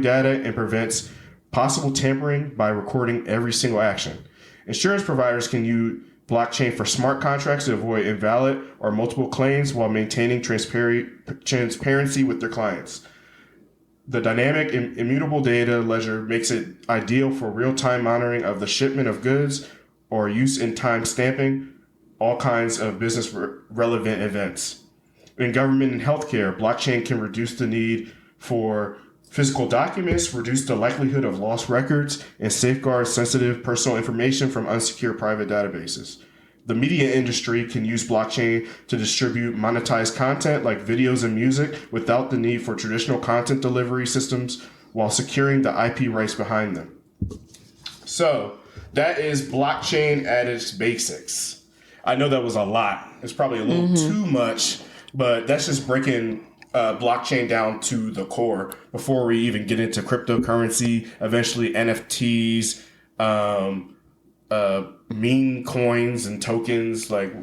data, and prevents possible tampering by recording every single action. Insurance providers can use blockchain for smart contracts to avoid invalid or multiple claims while maintaining transparency with their clients. The dynamic immutable data ledger makes it ideal for real-time monitoring of the shipment of goods or use in time stamping all kinds of business relevant events. In government and healthcare, blockchain can reduce the need for physical documents, reduce the likelihood of lost records, and safeguard sensitive personal information from unsecure private databases. The media industry can use blockchain to distribute monetized content like videos and music without the need for traditional content delivery systems while securing the IP rights behind them. So that is blockchain at its basics. I know that was a lot. It's probably a little too much, but that's just breaking blockchain down to the core before we even get into cryptocurrency, eventually NFTs, meme coins and tokens. Like,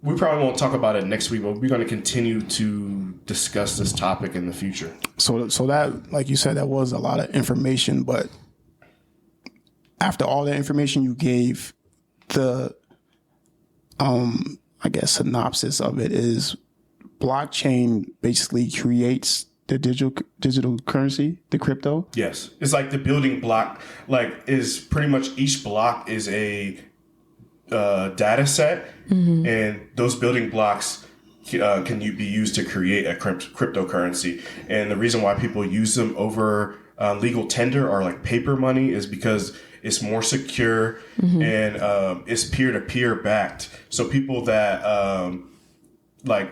we probably won't talk about it next week, but we're going to continue to discuss this topic in the future. So that, like you said, that was a lot of information, but after all the information you gave, the I guess synopsis of it is blockchain basically creates the digital currency, the crypto. Yes, it's like the building block. Like, is pretty much each block is a data set, and those building blocks can be used to create a cryptocurrency. And the reason why people use them over legal tender or like paper money is because it's more secure and it's peer-to-peer backed. So people that like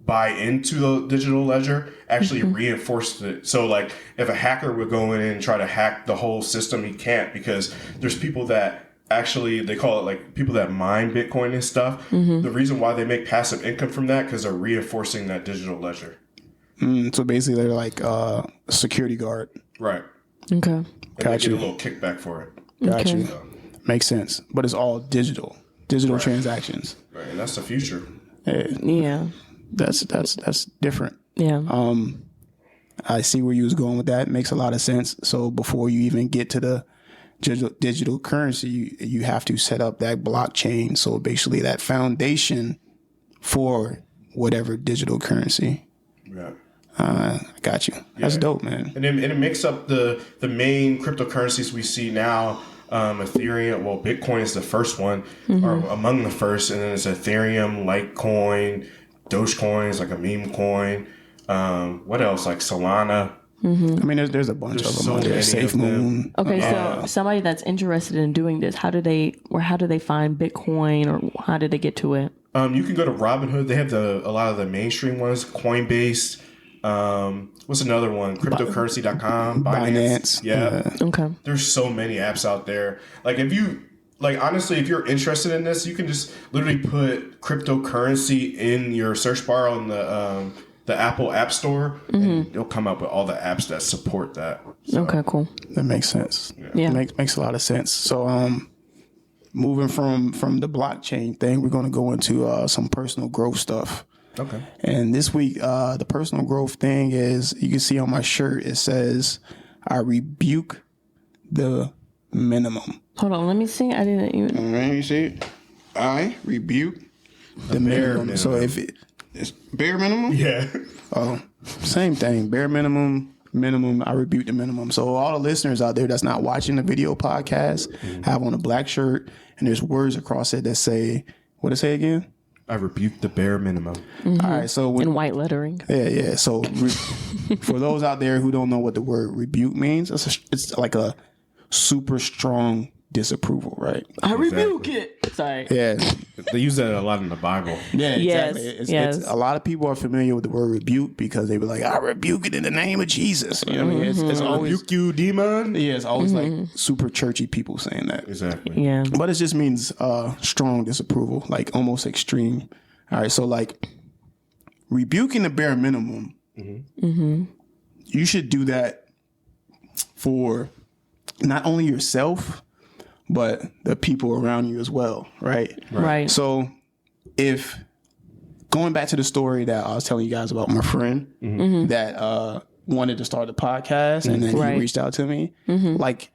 buy into the digital ledger actually reinforce it. So like if a hacker would go in and try to hack the whole system, he can't, because there's people that actually, they call it like people that mine Bitcoin and stuff. The reason why they make passive income from that, because they're reinforcing that digital ledger. So basically they're like a security guard. Right. Okay. And they get a little kickback for it. Got you. Makes sense. But it's all digital transactions. Right. And that's the future. Yeah. That's different. Yeah. I see where you was going with that. It makes a lot of sense. So before you even get to the digital currency, you have to set up that blockchain. So basically that foundation for whatever digital currency. Yeah. Got you. That's dope, man. And it makes up the main cryptocurrencies we see now. Ethereum, well, Bitcoin is the first one, or among the first, and then it's Ethereum, Litecoin, Dogecoin is like a meme coin. What else? Like Solana. I mean, there's a bunch of them. So There's many of them. SafeMoon. Okay, so somebody that's interested in doing this, how do they find Bitcoin, or how did they get to it? You can go to Robinhood. They have a lot of the mainstream ones. Coinbase. What's another one? Cryptocurrency.com. Binance. Yeah. Okay. There's so many apps out there. Like, honestly, if you're interested in this, you can just literally put cryptocurrency in your search bar on the Apple App Store, and it'll come up with all the apps that support that. So, Okay, cool. That makes sense. Yeah. Makes a lot of sense. So, moving from the blockchain thing, we're going to go into some personal growth stuff. Okay. And this week, the personal growth thing is, you can see on my shirt, it says, I rebuke the minimum. Hold on, let me see. I didn't even. All right, you see it? I rebuke the minimum. So It's bare minimum? Yeah. Oh, same thing. Bare minimum, I rebuke the minimum. So all the listeners out there that's not watching the video podcast, have on a black shirt and there's words across it that say, what it say again? I rebuke the bare minimum. All right, so In white lettering. yeah. So for those out there who don't know what the word rebuke means, it's like a super strong disapproval, right? I rebuke it. Sorry. Yeah, They use that a lot in the Bible. yeah, Yes, exactly. yes. A lot of people are familiar with the word rebuke because they be like, "I rebuke it in the name of Jesus." You know what I mean? It's always Rebuke you, demon. yeah, it's always like super churchy people saying that. Exactly. Yeah. But it just means strong disapproval, like almost extreme. All right, so like rebuking the bare minimum, you should do that for not only yourself, but the people around you as well, right? Right. So if going back to the story that I was telling you guys about my friend that wanted to start the podcast and then Right. he reached out to me, like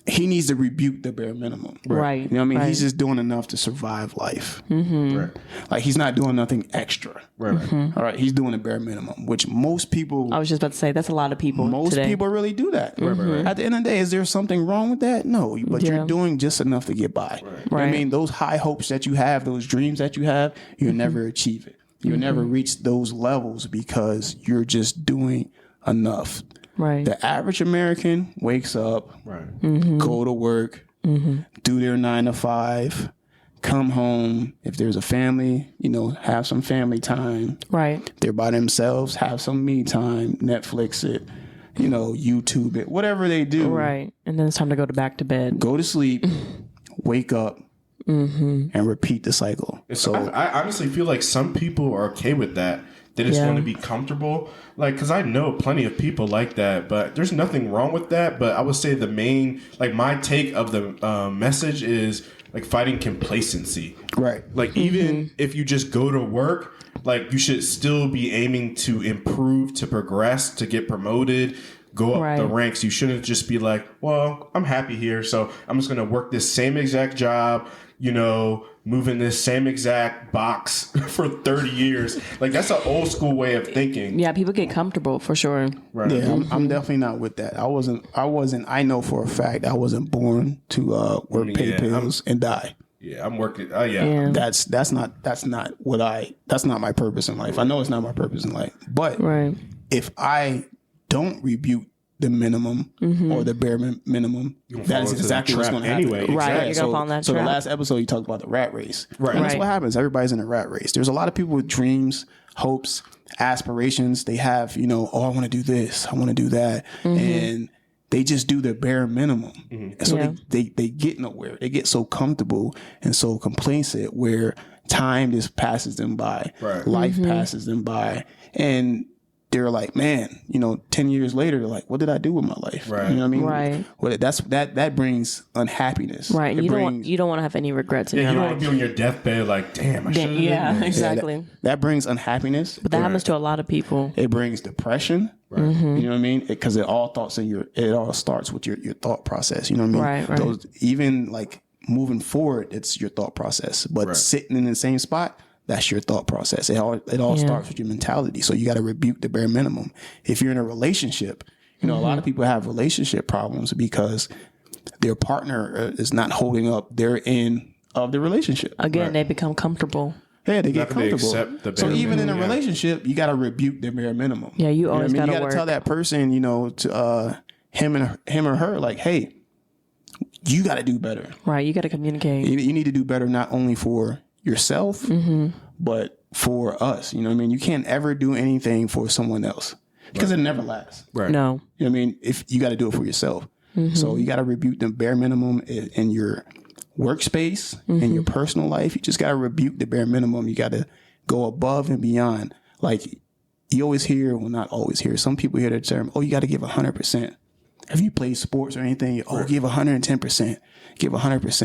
he needs to rebuke the bare minimum. Right. You know what I mean? Right. He's just doing enough to survive life. Right. Like he's not doing nothing extra. Right. All right. He's doing the bare minimum, which most people I was just about to say that's a lot of people. most today. people really do that. At the end of the day, is there something wrong with that? No, but Yeah. you're doing just enough to get by. You know what I Right. mean, those high hopes that you have, those dreams that you have, you'll never achieve it. You'll never reach those levels because you're just doing enough. Right. The average American wakes up, Right. go to work, do their 9 to 5, come home. If there's a family, have some family time. Right. They're by themselves, have some me time, Netflix it, YouTube it, whatever they do. Right. And then it's time to go back to bed. Go to sleep, wake up, and repeat the cycle. So I honestly feel like some people are okay with that. They just Yeah. want to be comfortable. Like, because I know plenty of people like that, but there's nothing wrong with that. But I would say my take of the message is like fighting complacency. Right. Like, even if you just go to work, like, you should still be aiming to improve, to progress, to get promoted, go up the Right. ranks. You shouldn't just be like, well, I'm happy here, so I'm just going to work this same exact job, move in this same exact box for 30 years. Like, that's an old school way of thinking. Yeah, people get comfortable for sure. Right. Yeah, I'm definitely not with that. I know for a fact I wasn't born to work, pay bills, and die. Yeah, I'm working. Yeah. That's not my purpose in life. I know it's not my purpose in life. But Right. if I don't rebuke the minimum or the bare minimum, that fall is into exactly that what's trap going to happen. anyway. Right, you're gonna fall in that so trap. the last episode you talked about the rat race. Right. And that's Right. what happens. Everybody's in a rat race. There's a lot of people with dreams, hopes, aspirations. They have, I want to do this. I want to do that. And they just do the bare minimum. And so Yeah. they get nowhere. They get so comfortable and so complacent where time just passes them by. Right. Life passes them by. And they're like, man, 10 years later, they're like, what did I do with my life? Right. You know what I mean? Right. Well, that brings unhappiness. Right. It And brings, you don't want to have any regrets in Yeah, you your don't want life. to be on your deathbed like, damn, I should have Yeah, exactly. that brings unhappiness. But that happens to a lot of people. It brings depression. You know what I mean? Because it all starts with your thought process. You know what I mean? Right, right. Those, even like moving forward, it's your thought process. But sitting in the same spot, that's your thought process. It all starts with your mentality. So you got to rebuke the bare minimum. If you're in a relationship, a lot of people have relationship problems because their partner is not holding up their end of the relationship. Again, they become comfortable. Yeah, they get Not that they comfortable. accept the So bare even in a minimum, relationship, you got to rebuke the bare minimum. Yeah, you always You gotta got to work. tell that person, to him or her, like, hey, you got to do better. Right. You got to communicate. You need to do better, not only for yourself, but for us. You know what I mean? You can't ever do anything for someone else because it never lasts. Right. No. You know what I mean? If you got to do it for yourself. So you got to rebuke the bare minimum in your workspace, in your personal life. You just got to rebuke the bare minimum. You got to go above and beyond. Like, you always hear, well, not always hear, some people hear the term, oh, you got to give 100%. Have you played sports or anything? Oh, give 110%. Give 100%.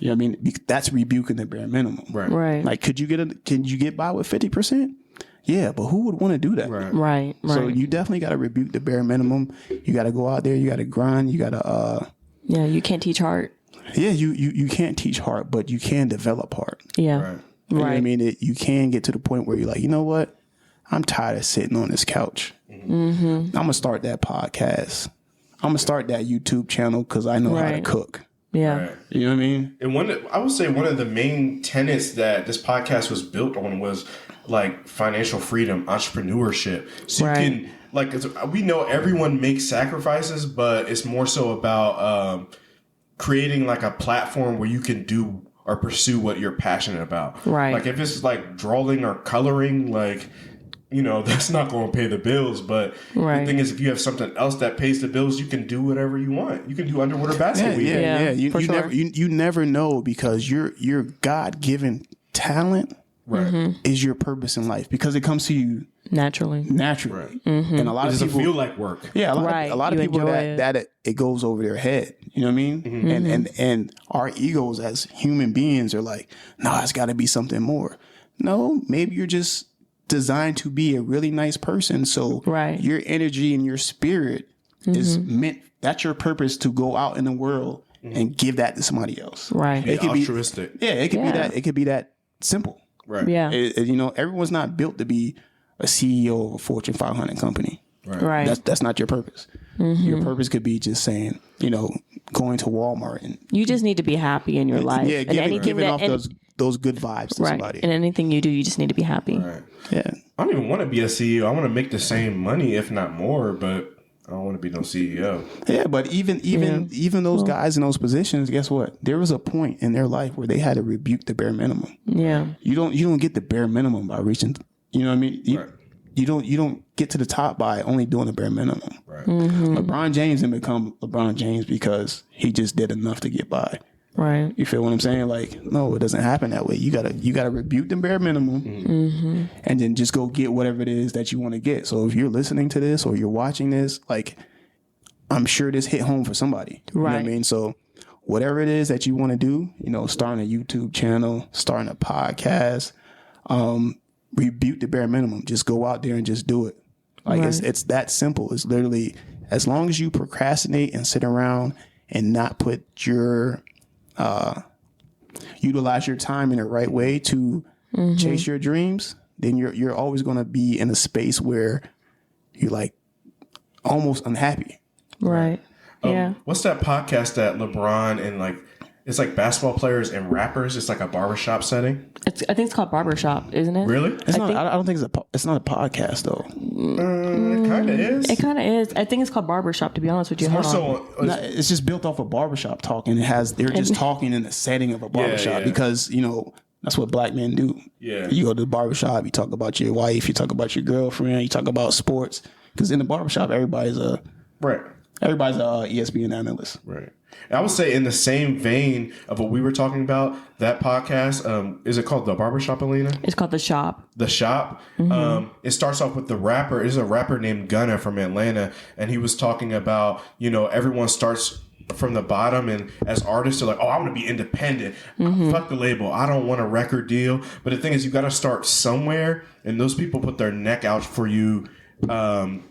You know what I mean? That's rebuking the bare minimum. Right. Right. Like, can you get by with 50%? Yeah, but who would want to do that? Right. Right. So you definitely got to rebuke the bare minimum. You got to go out there. You got to grind. You got to, Yeah, you can't teach heart. you can't teach heart, but you can develop heart. Yeah. Right. You know what I Right. mean? You can get to the point where you're like, you know what? I'm tired of sitting on this couch. I'm going to start that podcast. I'm going to start that YouTube channel because I know how to Right. cook. Yeah. Right. You know what I mean? And I would say one of the main tenets that this podcast was built on was like financial freedom, entrepreneurship. So Right. you can, like, we know everyone makes sacrifices, but it's more so about creating like a platform where you can do or pursue what you're passionate about. Right. Like if it's like drawing or coloring, like, you know, that's not going to pay the bills. But Right. the thing is, if you have something else that pays the bills, you can do whatever you want. You can do underwater basket weaving. Yeah, You for sure. you never know because your God-given talent Right. is your purpose in life because it comes to you Naturally. naturally. Right. And a lot It of doesn't people feel like work. Yeah, Right. a lot of You people enjoy that it goes over their head. You know what I mean? And our egos as human beings are like, no, it's got to be something more. No, maybe you're just designed to be a really nice person. So Right. your energy and your spirit is meant. That's your purpose to go out in the world and give that to somebody else. Right. Be It could be altruistic. Yeah, it could be Yeah. that. It could be that simple. Right. Yeah. You know, everyone's not built to be a CEO of a Fortune 500 company. Right. That's not your purpose. Your purpose could be just saying, you know, going to Walmart and You just need to be happy in your life. yeah, and giving off and- those good vibes to right. somebody. And anything you do, you just need to be happy. Right. Yeah, I don't even want to be a CEO. I want to make the same money, if not more, but I don't want to be no CEO. yeah. But even those guys in those positions, guess what? There was a point in their life where they had to rebuke the bare minimum. Yeah. You don't get the bare minimum by reaching. You know what I mean? Right. You don't get to the top by only doing the bare minimum. Right. LeBron James didn't become LeBron James because he just did enough to get by. Right. You feel what I'm saying? Like, no, it doesn't happen that way. You gotta rebuke the bare minimum, and then just go get whatever it is that you want to get. So if you're listening to this or you're watching this, like, I'm sure this hit home for somebody. You know what I Right. mean? So whatever it is that you want to do, you know, starting a YouTube channel, starting a podcast, rebuke the bare minimum. Just go out there and just do it. Like it's that simple. It's literally as long as you procrastinate and sit around and not put your utilize your time in the right way to chase your dreams, then you're always going to be in a space where you're like almost unhappy. Right. Yeah. What's that podcast that LeBron and like it's like basketball players and rappers? It's like a barbershop setting. I think it's called Barbershop, isn't it? Really? It's not. I don't think it's not a podcast though. It kind of is. It kind of is. I think it's called Barbershop, to be honest with you. More Hold on. so, No, it's just built off of barbershop talk, and they're just talking in the setting of a barbershop yeah. because you know that's what black men do. Yeah. You go to the barbershop, you talk about your wife, you talk about your girlfriend, you talk about sports. Because in the barbershop, everybody's a right. ESPN analyst. Right. And I would say in the same vein of what we were talking about, that podcast, is it called The Barbershop, Alina? It's called The Shop. The Shop. It starts off with the rapper. There's a rapper named Gunna from Atlanta, and he was talking about, you know, everyone starts from the bottom, and as artists are like, oh, I want to be independent. Fuck the label. I don't want a record deal. But the thing is, you got to start somewhere, and those people put their neck out for you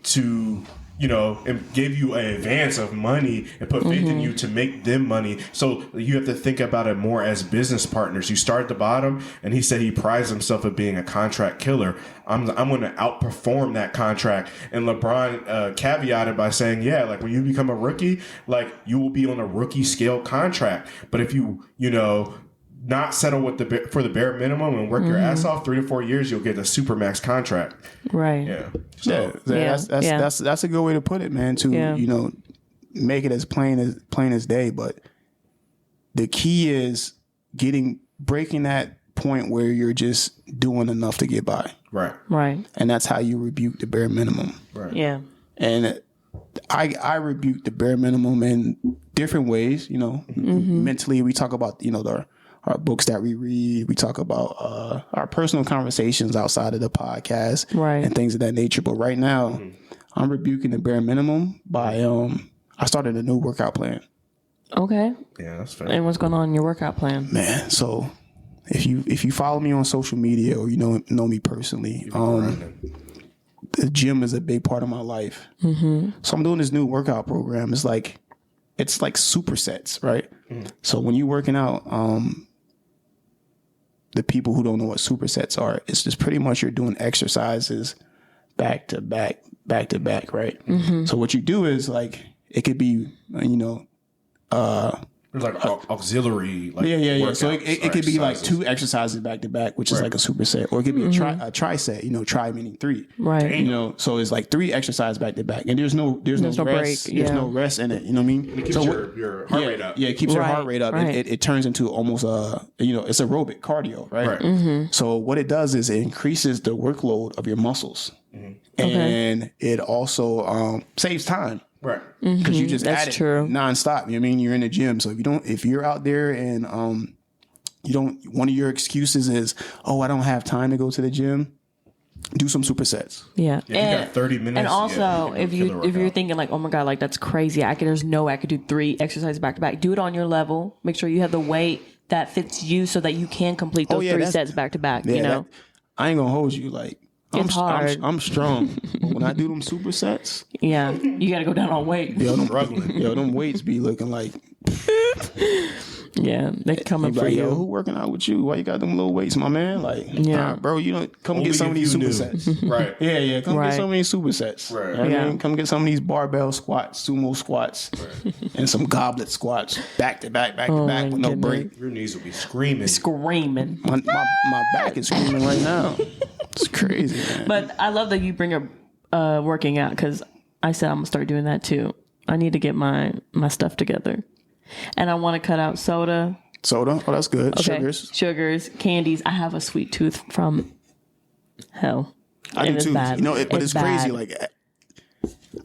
to, you know, and give you an advance of money and put faith in you to make them money. So you have to think about it more as business partners. You start at the bottom, and he said he prides himself of being a contract killer. I'm going to outperform that contract. And LeBron caveated by saying, yeah, like when you become a rookie, like you will be on a rookie scale contract. But if you know, not settle with for the bare minimum and work your ass off 3 to 4 years, you'll get a supermax contract. Right. Yeah. Yeah, Yeah. that's a good way to put it, man. To you know, make it as plain as day. But the key is breaking that point where you're just doing enough to get by, Right. Right. and that's how you rebuke the bare minimum. Right. Yeah. And I rebuke the bare minimum in different ways. You know, mentally we talk about our books that we read. We talk about our personal conversations outside of the podcast, Right. and things of that nature. But right now, I'm rebuking the bare minimum by I started a new workout plan. Okay. Yeah, that's fair. And what's going on in your workout plan? Man, so if you follow me on social media or you know me personally, the gym is a big part of my life. So I'm doing this new workout program. It's like supersets, right? So when you're working out, the people who don't know what supersets are, it's just pretty much you're doing exercises back to back, right? So what you do is like, it could be, There's like auxiliary. Like yeah. So it could be like exercises. 2 exercises back to back, which is like a superset, or it could be a triset. Tri meaning 3. Right. So it's like 3 exercises back to back, and there's no no rest. break, There's no rest in it. You know what I mean? It keeps your heart rate up. Yeah, it keeps your heart Right, rate up. right. It turns into almost it's aerobic cardio, right? So what it does is it increases the workload of your muscles, and it also saves time. Right. Because you just That's at it true. nonstop. You know what I mean? You're in the gym. So if you're out there and one of your excuses is, oh, I don't have time to go to the gym, do some supersets. Yeah. Yeah, you got 30 minutes. And also, yeah, if you're thinking like, oh my God, like that's crazy. There's no way I could do 3 exercises back to back. Do it on your level. Make sure you have the weight that fits you so that you can complete those 3 sets back to back. Yeah, You know, I ain't gonna hold you. Like It's hard. I'm strong. But when I do them supersets, yeah, you got to go down on weight. them weights be looking like, Yeah, they coming be for like, you. yo, who working out with you? Why you got them little weights, my man? Like, Yeah. bro, you don't come Only get some if of these you knew. supersets. Right. Yeah, come Right. get some of these supersets. Right. You know what I Yeah. mean? Come get some of these barbell squats, sumo squats, and some goblet squats, back to back Oh, with my no goodness. break. Your knees will be screaming. Screaming. My back is screaming right now. It's crazy, man. But I love that you bring up working out, because I said I'm gonna start doing that too. I need to get my stuff together, and I want to cut out soda. Soda, oh, that's good. Okay. Sugars, candies. I have a sweet tooth from hell. I do It is too. bad. But it's crazy. bad. Like,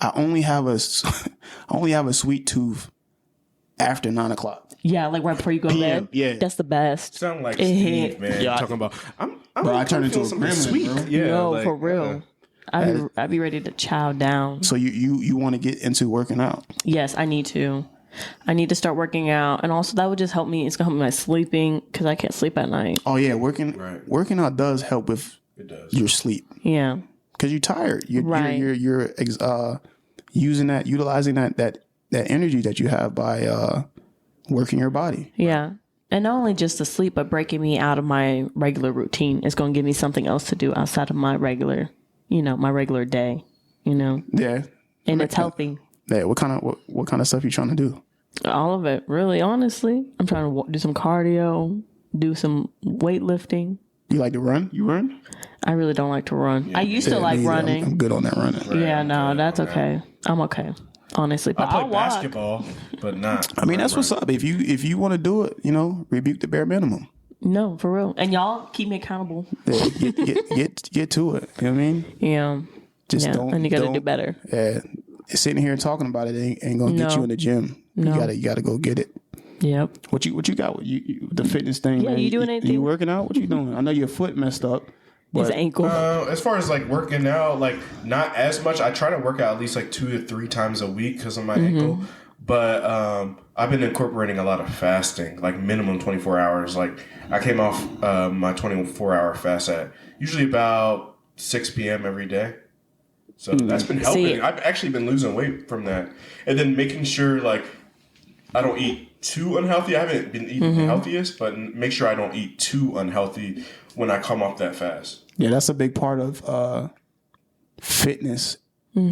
I only have a sweet tooth after 9:00. Yeah, like right before you go to PM, bed. yeah. That's the best. Sound like It Steve, hit. man. Yeah, talking about Bro, I turned into a something gremlin, sweet. bro. Yeah, No, like, for real. I'd be ready to chow down. So you want to get into working out? Yes, I need to. I need to start working out, and also that would just help me. It's gonna help me with my sleeping, because I can't sleep at night. Oh yeah, working out does help with It does. your sleep Yeah, because you're tired. Right. You're utilizing that energy that you have by working your body. yeah. And not only just the sleep, but breaking me out of my regular routine is going to give me something else to do outside of my regular day. Yeah. And it's healthy. Yeah. What kind of stuff you trying to do? All of it, really. Honestly, I'm trying to do some cardio, do some weightlifting. You like to run? You run? I really don't like to run. I used to Yeah, like me either. running. I'm good on that running. Yeah, no, that's okay. I'm okay, honestly. But I play I'll walk. basketball, but not. I mean, that's what's up. If you want to do it, rebuke the bare minimum. No, for real. And y'all keep me accountable. Yeah, get to it. You know what I mean? Yeah. Just Yeah, don't. and you got to don't- do better. Yeah, sitting here talking about it ain't gonna get No. you in the gym. No. You gotta go get it. Yep. What you got? You the fitness thing? Yeah, man. you doing anything? You working out? What you doing? I know your foot messed up. His But ankle. As far as like working out, like not as much. I try to work out at least like 2 to 3 times a week because of my ankle. But I've been incorporating a lot of fasting, like minimum 24 hours. Like I came off my 24-hour fast at usually about 6 p.m. every day. So that's been helping. See- I've actually been losing weight from that. And then making sure like I don't eat too unhealthy. I haven't been eating the healthiest, but make sure I don't eat too unhealthy when I come off that fast. yeah, that's a big part of fitness.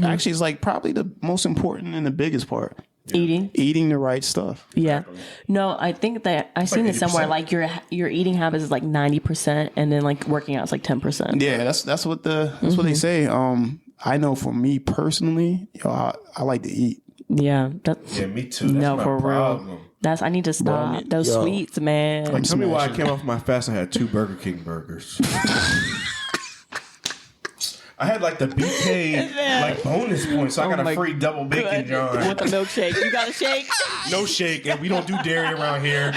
Actually, it's like probably the most important and the biggest part. Eating. The right stuff. Yeah. No, I think that I seen like it somewhere 80%. like your eating habits is like 90%, and then like working out is like 10%. Yeah, that's what what they say. I know for me personally, I like to eat. Yeah. Yeah, me too. That's No, my for problem. real. I need to stop those yo. sweets, man. Like, tell me why I smashing. came off my fast. I had 2 Burger King burgers. I had like the BK like bonus points, so I got a my free double bacon John. With a milkshake. You got a shake? No shake, and we don't do dairy around here.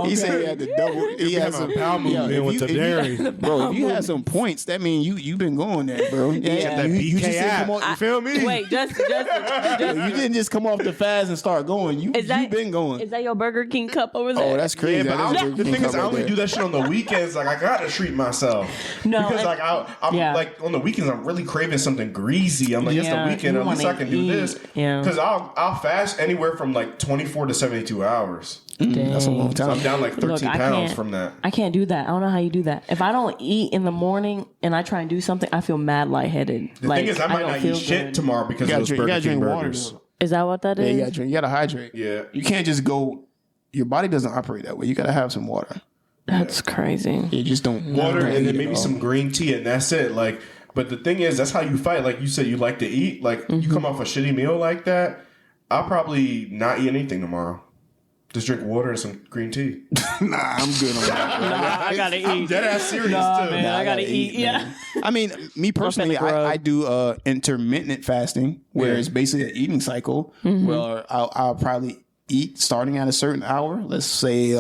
He said he had the double. He had some power movement with the dairy. Bro, if you had some points, that means you been going there, bro. Yeah. That You BK just didn't app. come on. You feel me? Wait, Justin. You didn't just come off the fast and start going. You been going. Is that your Burger King cup over there? Oh, that's crazy. Yeah, but That is the Burger thing King is, I cup only right do that shit on the weekends. Like, I gotta treat myself. No, because and- like I'm Yeah. like on the weekends, I'm really craving something greasy. I'm like, it's the Yeah, weekend. you At least I wanna can do eat. this. Yeah. Because I'll fast anywhere from like 24 to 72 hours. That's a long So time. I'm down like 13 I pounds can't- from that. I can't do that. I don't know how you do that. If I don't eat in the morning and I try and do something, I feel mad lightheaded. The thing is, I might not eat shit tomorrow because of those Burger King burgers. water. Is that what that Yeah, is? you gotta drink. You gotta hydrate. Yeah. You can't just go. Your body doesn't operate that way. You gotta have some water. That's crazy. You just don't Water and then eat maybe it all. some green tea, and that's it. Like, but the thing is, that's how you fight. Like you said, you like to eat. Like you come off a shitty meal like that, I'll probably not eat anything tomorrow. Just drink water and some green tea. Nah, I'm good on that. I gotta I'm dead ass serious too. Man, I gotta eat. Yeah. I mean, me personally, I do intermittent fasting, where it's basically an eating cycle. Where I'll probably eat starting at a certain hour. Let's say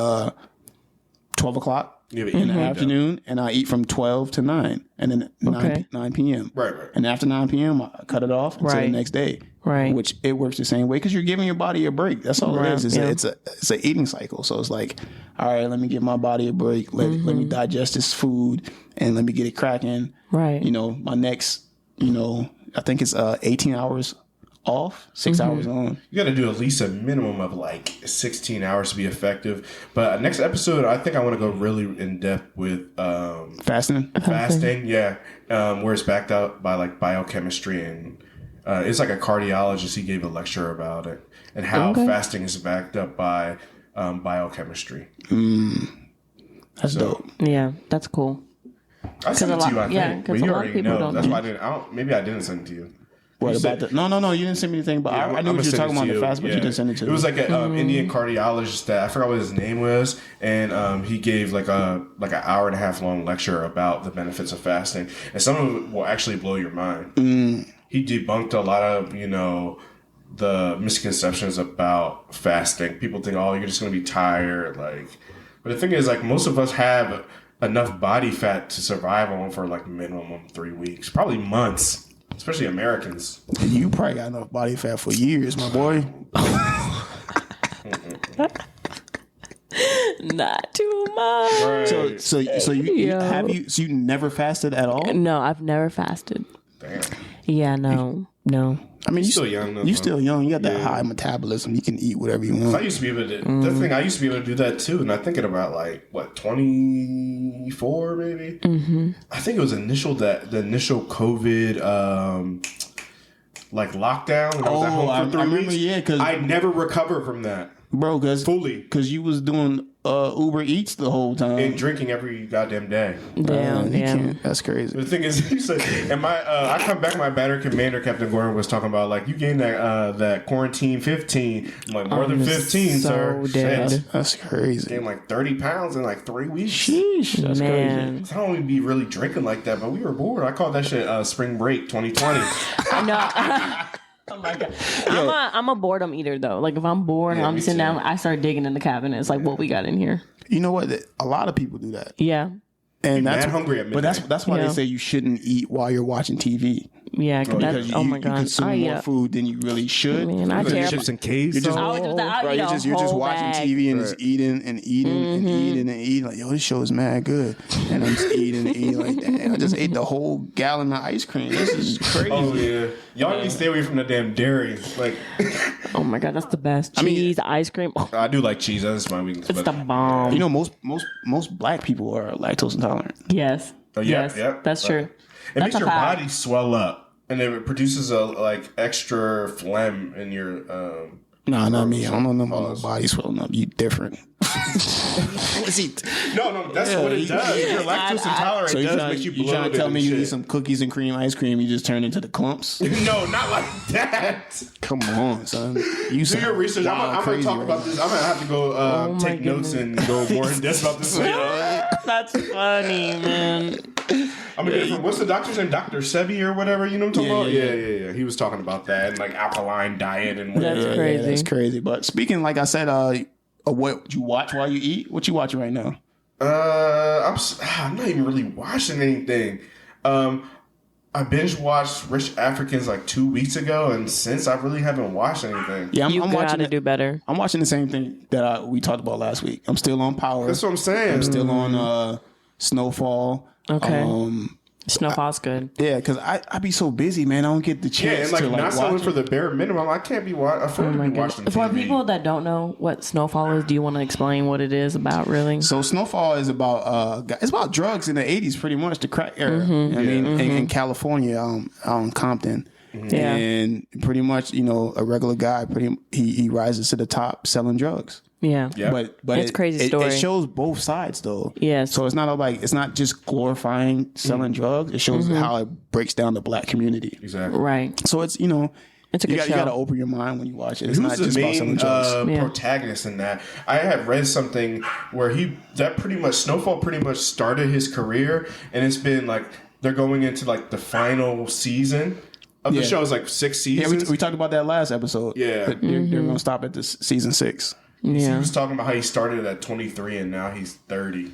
12 o'clock. In the afternoon, and I eat from 12 to 9, and then 9 p.m. Right. And after 9 p.m., I cut it off until the next day. Right. Which it works the same way because you're giving your body a break. That's all it is. Yeah. It's an eating cycle. So it's like, all right, let me give my body a break. Let me digest this food and let me get it cracking. Right. You know, my next, I think it's 18 hours off, 6 hours on. You got to do at least a minimum of like 16 hours to be effective. But next episode, I think I want to go really in depth with Fasting. fasting. Yeah, where it's backed up by like biochemistry and it's like a cardiologist. He gave a lecture about it and how fasting is backed up by biochemistry. That's dope. Yeah, that's cool. I sent it to you, I think, yeah, but 'cause you a lot of already people know. don't That's know. why I didn't. Maybe I didn't send it to you. What You about said- that? No, you didn't send me anything, but I knew I'ma what you were send talking it about to the fast, but you didn't send it to me. It was like an Indian cardiologist that I forgot what his name was, and he gave like an hour and a half long lecture about the benefits of fasting, and some of it will actually blow your mind. He debunked a lot of the misconceptions about fasting. People think, oh, you're just going to be tired, but the thing is, like, most of us have enough body fat to survive on for like minimum 3 weeks, probably months. Especially Americans. You probably got enough body fat for years, my boy. Not too much. Right. So you never fasted at all? No, I've never fasted. Damn. Yeah, no. I mean, You're still young, though, You're huh? still young. You got that high metabolism. You can eat whatever you want. I used to be able to. That's the thing. I used to be able to do that too. And I think at about 24 maybe. I think it was the initial COVID lockdown when I was at home for 3 remember, weeks. yeah, 'cause- I never recovered from that. Bro, Fully. because you was doing Uber Eats the whole time. And drinking every goddamn day. Damn, You yeah. can't- that's crazy. The thing is, he said, and I come back, my battery commander, Captain Gordon, was talking about, like, you gained that quarantine 15. I'm like, more than 15, so sir. dead. Shit. That's crazy. Gained like 30 pounds in like 3 weeks. Sheesh, that's Man. I don't even be really drinking like that, but we were bored. I called that shit spring break 2020. I know. Oh my god. I'm a boredom eater though. Like if I'm bored and Yeah, I'm me sitting too. down, I start digging in the cabinets. Like what we got in here. You know what? A lot of people do that, Yeah. and Mad that's hungry at But midnight. that's why Yeah. they say you shouldn't eat while you're watching TV. Yeah. Because That's, you, oh my you god. consume more food than you really should. Man, I tear Chips and K's. You're just, I would do that. I'll right, eat you're just whole watching bag. TV and just eating and eating and eating and eating. Like, yo, this show is mad good. And I'm just eating and eating. Like, damn, I just ate the whole gallon of ice cream. This is crazy. Oh, yeah. Y'all need to stay away from the damn dairy. Like, Oh my god, that's the best. mean- Cheese, ice cream. Oh, I do like cheese. That's my weakness. it's but- the bomb. You know, most black people are lactose intolerant. Yes. Oh, yeah, Yes. yeah. That's true. It That's makes a your fact. body swell up. And it produces extra phlegm in your Nah, not me. I don't know nothing about no Pause. body swelling up. You different. No, that's what it does. If you're lactose intolerant, So it you does trying, make you you trying bloated to tell and me you shit. eat some cookies and cream ice cream, you just turn into the clumps? No, not like that. Come on, son. You Do your research. I'm gonna crazy talk right about now. this. I'm gonna have to go Oh my take notes and go more in depth about this. That's funny, man. I'm gonna get it from, what's the doctor's name? Dr. Sebi or whatever. You know what I'm talking Yeah, about? yeah, Yeah. He was talking about that and like alkaline diet and That's whatever. crazy. That's crazy. But speaking, like I said, what you watch while you eat? What you watching right now? I'm not even really watching anything. I binge watched Rich Africans like 2 weeks ago, and since I really haven't watched anything. Yeah, You I'm gotta watching. do better. I'm watching the same thing that we talked about last week. I'm still on Power. That's what I'm saying. I'm still on Snowfall. Okay. Snowfall's good. Yeah, because I be so busy, man. I don't get the Yeah, chance and like to like not selling watch for it. the bare minimum. I can't be afford to be watching TV. For people that don't know what Snowfall is, do you want to explain what it is about, really? So Snowfall is about it's about drugs in the 80s, pretty much the crack era. I mean, in California, Compton. Yeah. And pretty much, a regular guy, he rises to the top selling drugs. Yeah. Yeah. But It's a crazy story. It shows both sides though. Yes. So it's not just glorifying selling drugs. It shows how it breaks down the black community. Exactly. Right. So it's It's a good you show. got to open your mind when you watch it. It's Who's not the just about selling main drugs. protagonist in that? I had read something where Snowfall pretty much started his career, and it's been like they're going into like the final season of the show. It's like 6 Yeah, seasons. we talked about that last episode. Yeah. They're going to stop at this season 6. He Yeah. was talking about how he started at 23 and now he's 30.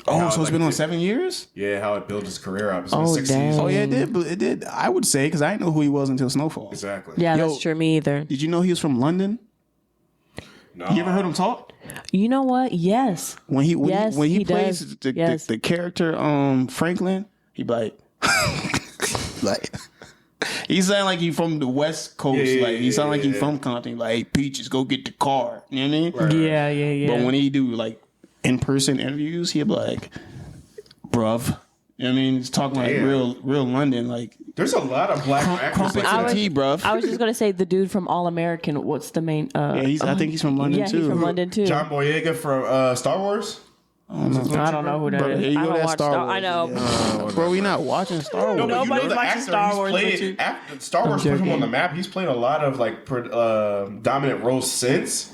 Oh, How so it's like, been on 7 years? Yeah, how it built his career up. It's been Oh, 6 dang. seasons. Oh, yeah, it did. But it did. I would say, because I didn't know who he was until Snowfall. Exactly. Yeah, Yo. that's true. Me either. Did you know he was from London? No. You ever heard him talk? You know what? Yes. When he Yes, when he he plays does. the character Franklin, he be like like he sound like he from the West Coast. Yeah, like he sound like he yeah. from Compton. Like, hey, Peaches, go get the car. You know what I mean? Yeah. But when he do like in person interviews, he'll be like, bruv. You know what I mean? He's talking like Damn. real London, like There's a lot of black actors. crumpets Like and that. tea, bruv. I was just gonna say the dude from All American. What's the main? Yeah, I think he's from London yeah, too. he's from London too. John Boyega from Star Wars. I don't know who that Bro, is. here you I go, don't that watch Star Star. Wars. I know. Yeah. Bro, we not watching Star Wars. No, but Nobody's you know the watching actor, Star he's Wars, played- but you- after Star Wars put him joking. on the map. He's played a lot of like dominant roles since.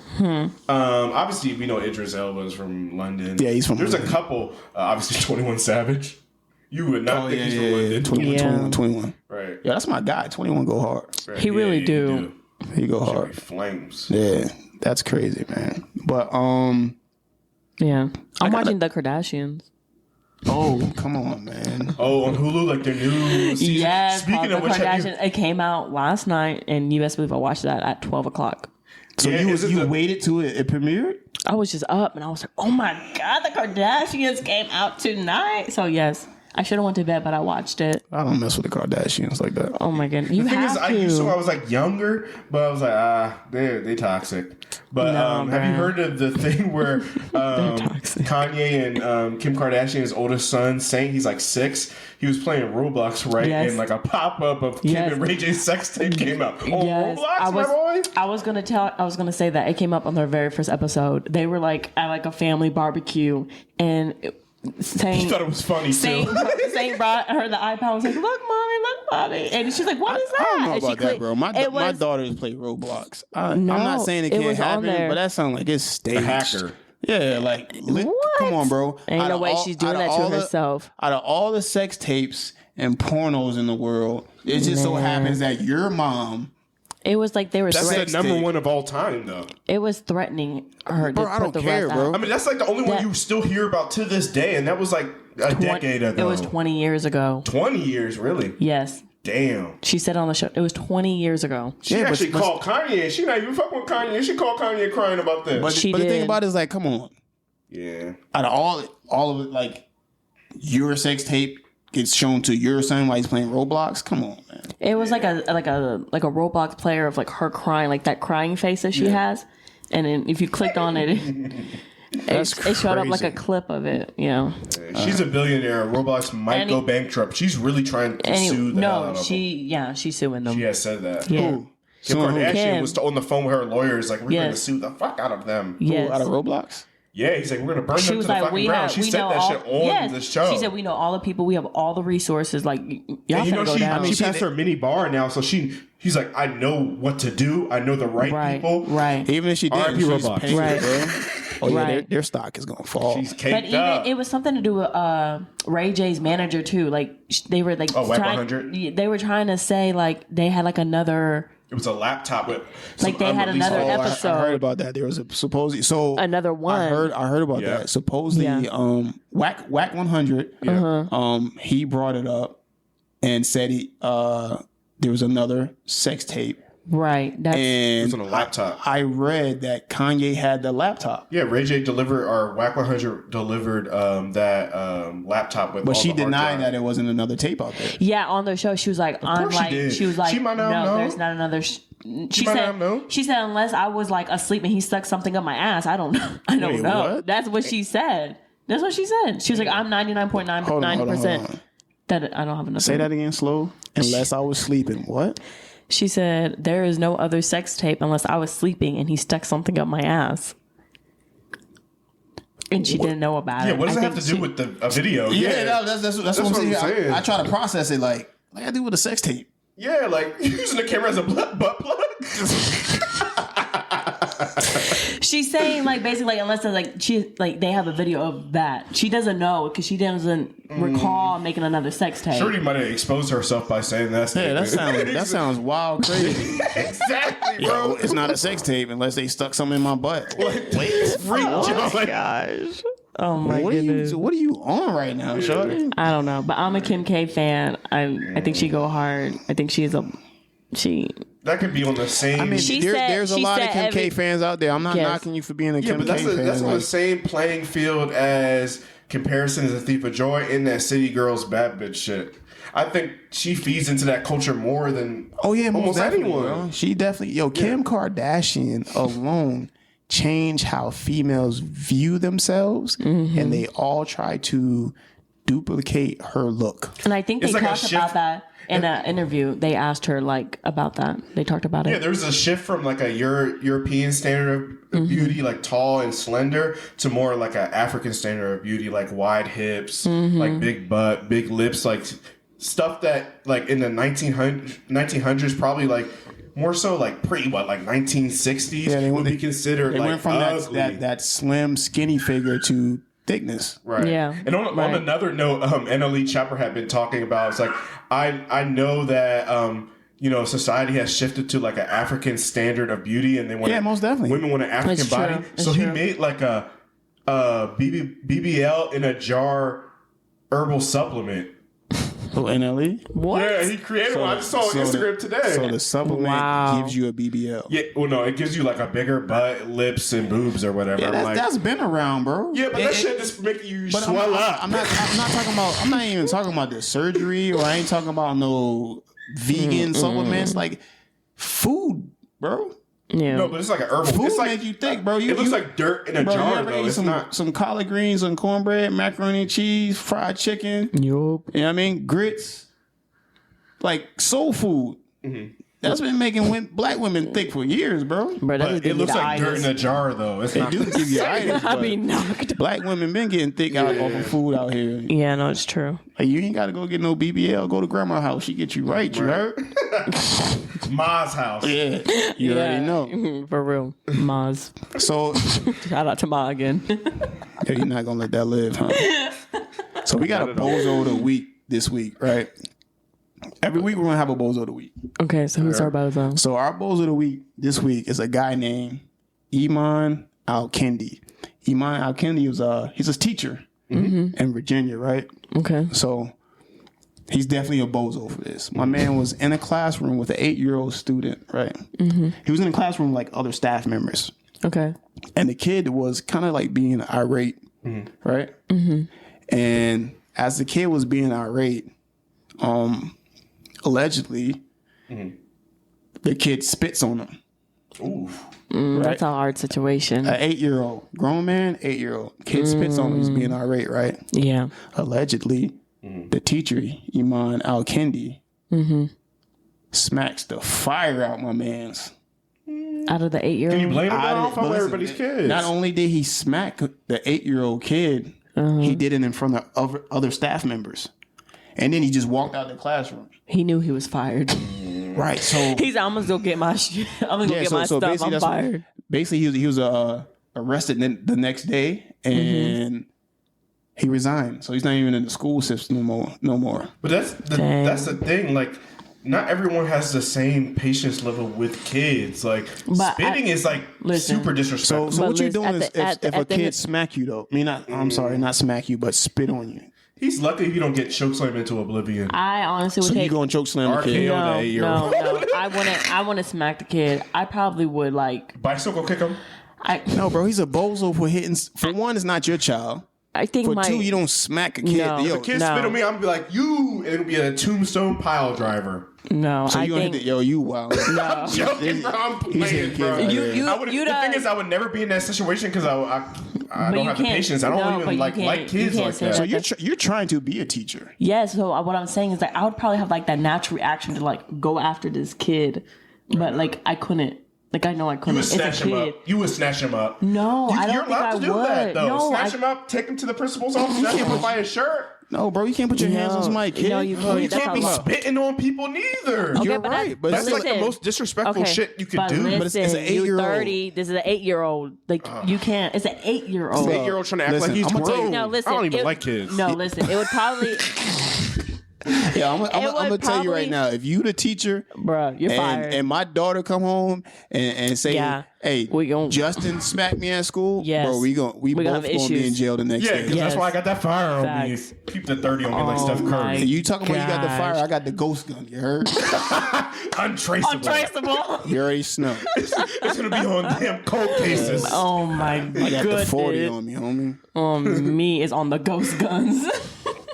Obviously, we know Idris Elba is from London. Yeah, he's from There's London. a couple. Obviously, 21 Savage. You would not think he's from London. 21. Right. Yeah, that's my guy. 21 go hard. Right. He really you do. He go Should be hard. flames. Yeah, that's crazy, man. But Yeah, I'm gotta- watching the Kardashians. oh, come on, man. Oh, on Hulu, like their new season. Yes, Speaking of which, have you, Kardashians. It came out last night, and you best believe I watched that at 12 o'clock. So Yeah, you is it the- waited till it premiered? I was just up, and I was like, "Oh my god, the Kardashians came out tonight!" So yes, I should have went to bed, but I watched it. I don't mess with the Kardashians like that. Oh my goodness, you the thing have is, to. I used to. I was like younger, but I was like, they toxic. But No, have you man. heard of the thing where toxic. Kanye and Kim Kardashian's oldest son, saying he's like 6, he was playing Roblox, right? Yes. And like a pop up of Yes. Kim and Ray J's sex tape came out. Oh, Yes, Roblox, my boy. I was gonna say that it came up on their very first episode. They were like at like a family barbecue, and saying I thought it was funny Saint too. brought her the iPad. Was like, "Look, mommy," and she's like, "What is that?" I don't know And she about that, clicked- bro. My it my was- daughters play Roblox. I'm not saying it it can't was on happen, there. but that sounds like it's staged. hacker. Yeah, like come on, bro. Ain't Out no of way all- she's doing out that of to all the- herself. Out of all the sex tapes and pornos in the world, it just so Man. happens that your mom. It was like they were. That's Sex the number tape. one of all time, though. It was threatening her. Bro, to I put don't the care, rest bro. out. I mean, that's like the only one That- you still hear about to this day, and that was like a decade ago. It was 20 years ago. 20 years, really? Yes, Damn. she said on the show. It was 20 years ago. She Yeah, but- actually but- called Kanye. She not even fucking with Kanye. She called Kanye crying about this. But, She but the thing did. about it is like, come on. yeah. Out of all of it, like your sex tape gets shown to your son while he's playing Roblox. Come on, man. It was like a Roblox player of like her crying, like that crying face that she has. And then if you clicked on it, That's it showed up like crazy. a clip of it. You know. She's a billionaire. Roblox might And go he- bankrupt. She's really trying to And sue the hell out no, of them. she's suing them. She has said that. Yeah. Who? Kim Suing who? Kardashian Kim. was on the phone with her lawyers, like, we're going to Yes. sue the fuck out of them. Yes. Out of Roblox? Yeah, he's like, we're going to burn She them was to the like, fucking we ground. She said know that all, shit on yes. the show. She said, we know all the people. We have all the resources. Like, y'all And you know, finna go down. she passed her mini bar now, so he's like, I know what to do. I know the right Right, people. right. Even if she did, R.I.P. she's Roblox. paying Right. it, bro. Oh yeah, Right. their stock is gonna fall. She's But caked even up. it was something to do with Ray J's manager too. Like they were like Oh, Whack trying, 100? they were trying to say like they had like another It was a laptop with some Like, they had unreleased another photos. episode. I heard about that. There was a supposedly Another one. I heard about Yeah. that. Supposedly, Yeah. Whack 100. Uh-huh. He brought it up and said there was another sex tape Right. That's And It's on a laptop. I read that Kanye had the laptop. Yeah, Ray J delivered, or Whack 100 delivered that laptop with. But all she the hard denied drive. that it wasn't another tape out there. yeah. On the show, she was like, I'm course she like, did. she was like, She might not no, know. there's not another. She might said, not know. she said, unless I was like asleep and he stuck something up my ass, I don't know. I don't Wait, know. what? That's what she said. That's what she said. She was like, I'm 99.9% that I don't have enough. Say that again slow. Unless I was sleeping. What? She said, there is no other sex tape unless I was sleeping and he stuck something up my ass. And she didn't know about it. Yeah, what does I it have to think do with a video? Yeah, that's what I'm saying. saying. I try to process it like I do with a sex tape. Yeah, like using the camera as a butt plug. She's saying like basically like, unless they have a video of that. She doesn't know because she doesn't recall making another sex tape. Shorty might have exposed herself by saying that. Yeah, that sounds wild crazy. Exactly, bro. Yo, it's not a sex tape unless they stuck something in my butt. Wait, Oh my gosh. Oh my goodness. What are you on right now, shorty? I don't know, but I'm a Kim K fan. I think she go hard. I think she. that could be on the same. I mean, She there's a said lot of Kim K every- fans out there. I'm not Yes. knocking you for being a yeah, Kim but K fan. that's on like- the same playing field as Comparison is a Thief of Joy in that City Girls Bad Bitch shit. I think she feeds into that culture more than Oh yeah, most almost definitely, anyone. bro. She definitely, Kim Kardashian alone changed how females view themselves, and they all try to duplicate her look. And I think they It's like a talked shift. about that in an interview. They asked her like about that. They talked about Yeah, it. there's a shift from like a European standard of beauty, like tall and slender, to more like an African standard of beauty, like wide hips, like big butt, big lips, like stuff that like in the 1900s probably like more so like like 1960s Yeah, would be considered They like went from ugly. that slim, skinny figure to thickness. Right. Yeah, And on right. another note, Untitled Chapter had been talking about, it's like, I know that, society has shifted to like an African standard of beauty, and they want most definitely. women want an African It's body. true. It's So he true. made like a BBL in a jar herbal supplement. Oh, NLE. What? Yeah, he created one. I just saw on Instagram today. So the supplement Wow. gives you a BBL. Yeah, well, no, it gives you like a bigger butt, lips, and boobs or whatever. Yeah, I'm like, that's been around, bro. yeah, but that shit just making you But swell up. I'm not talking about. I'm not even talking about the surgery, or I ain't talking about no vegan supplements. Like food, bro. Yeah. No, but it's like an herbal. Food It's like make you think, bro. It looks like dirt in a Bro, you jar, ever though. ate It's not. some collard greens and cornbread, macaroni and cheese, fried chicken. Yup. You know what I mean? Grits. Like soul food. That's been making black women thick for years, bro. Bro, that But just it give me looks the like dirt itis. in a jar, though. It's They not. do give you itis, I but be knocked. black women been getting thick out off of food out here. Yeah, no, it's true. Like, you ain't got to go get no BBL. Go to grandma's house. She get you right. You heard? Ma's house. Yeah. You already know. For real. Maz. So Shout out to Ma again. you're not going to let that live, huh? So we got a bozo of the week this week, right? Every week we're going to have a bozo of the week. Okay, so who's our bozo? So our bozo of the week this week is a guy named Iman Al-Kindi. Iman Al-Kindi was he's a teacher in Virginia, right? Okay. So he's definitely a bozo for this. My man was in a classroom with an 8-year-old student, right? He was in a classroom like other staff members. Okay. And the kid was kind of like being irate, right? And as the kid was being irate, allegedly, the kid spits on him. Ooh. That's a hard situation. An 8-year-old, grown man, 8-year-old kid spits on him. He's being irate, right? Yeah. Allegedly, the teacher, Iman Al-Kindi, smacks the fire out my man's. Out of the 8-year-old. Can you blame him off but on listen, everybody's kids? Not only did he smack the 8-year-old kid, he did it in front of other staff members. And then he just walked out the classroom. He knew he was fired. Right. So He's I'm gonna go get my shit. I'm gonna go get my stuff. basically I'm that's fired. basically he was arrested the next day, and he resigned. So he's not even in the school system no more. But that's the thing. Like, not everyone has the same patience level with kids. Like, But spitting is like listen. super disrespectful. So But what you're listen, doing is at if a the kid end- smack you though, I mean, I'm sorry, not smack you, but spit on you. He's lucky if you don't get chokeslammed into oblivion. I honestly would So you take. going to choke slam the kid? RKO. No, that 8-year-old. no. I wouldn't smack the kid. I probably would like. Bicycle kick him. No, bro, he's a bozo for hitting. For one, it's not your child. I think For two, you don't smack a kid. No. Yo, The Kid No. spit on me, I'm gonna be like, you. It'll be a tombstone pile driver. No, so I you gonna think hit the, yo, you wild. no. Joking, bro. I'm playing, bro. You- I would, you the done- thing is, I would never be in that situation because I But don't you have the can't- patience. I don't no, but even you like can't- kids you can't like say that. So that. you're trying to be a teacher. Yes. So what I'm saying is that I would probably have like that natural reaction to like go after this kid, but like I couldn't. Like I know I couldn't. You would It's a snatch him kid. up. You would snatch him up. No, I don't You're think allowed I to do would. that though. No, Snatch him up, take him to the principal's office, snatch him up by his shirt. No, bro, you can't put your hands on somebody's kid. No, you You can't. That's can't be a lot. spitting on people neither. Okay, You're but right, but That's like the listen. most disrespectful shit you could but do. Listen, But it's an you 8-year-old. 30. This is an 8-year-old. Like you can't. It's an 8-year-old. 8-year-old trying to act Listen, like he's I'm gonna tell you- grown. No, listen. I don't even it- like kids. No, listen. It would probably, Yeah, I'm would gonna tell you right probably- now. If you the teacher, bruh, you're fired. and my daughter come home and say, Yeah. "Hey, We gon- Justin smacked me at school," Yes. bro, we both gonna gonna have be in issues. jail the next Yeah, day. because that's Yes. why I got that fire on Facts. me. Keep the 30 on me like Oh Steph my Curry. And you talking about you got the fire? Gosh. I got the ghost gun. You heard? Untraceable. Untraceable. You already snuck. It's gonna be on damn cold cases. Oh my I got goodness. the 40 on me, homie. Me is on the ghost guns.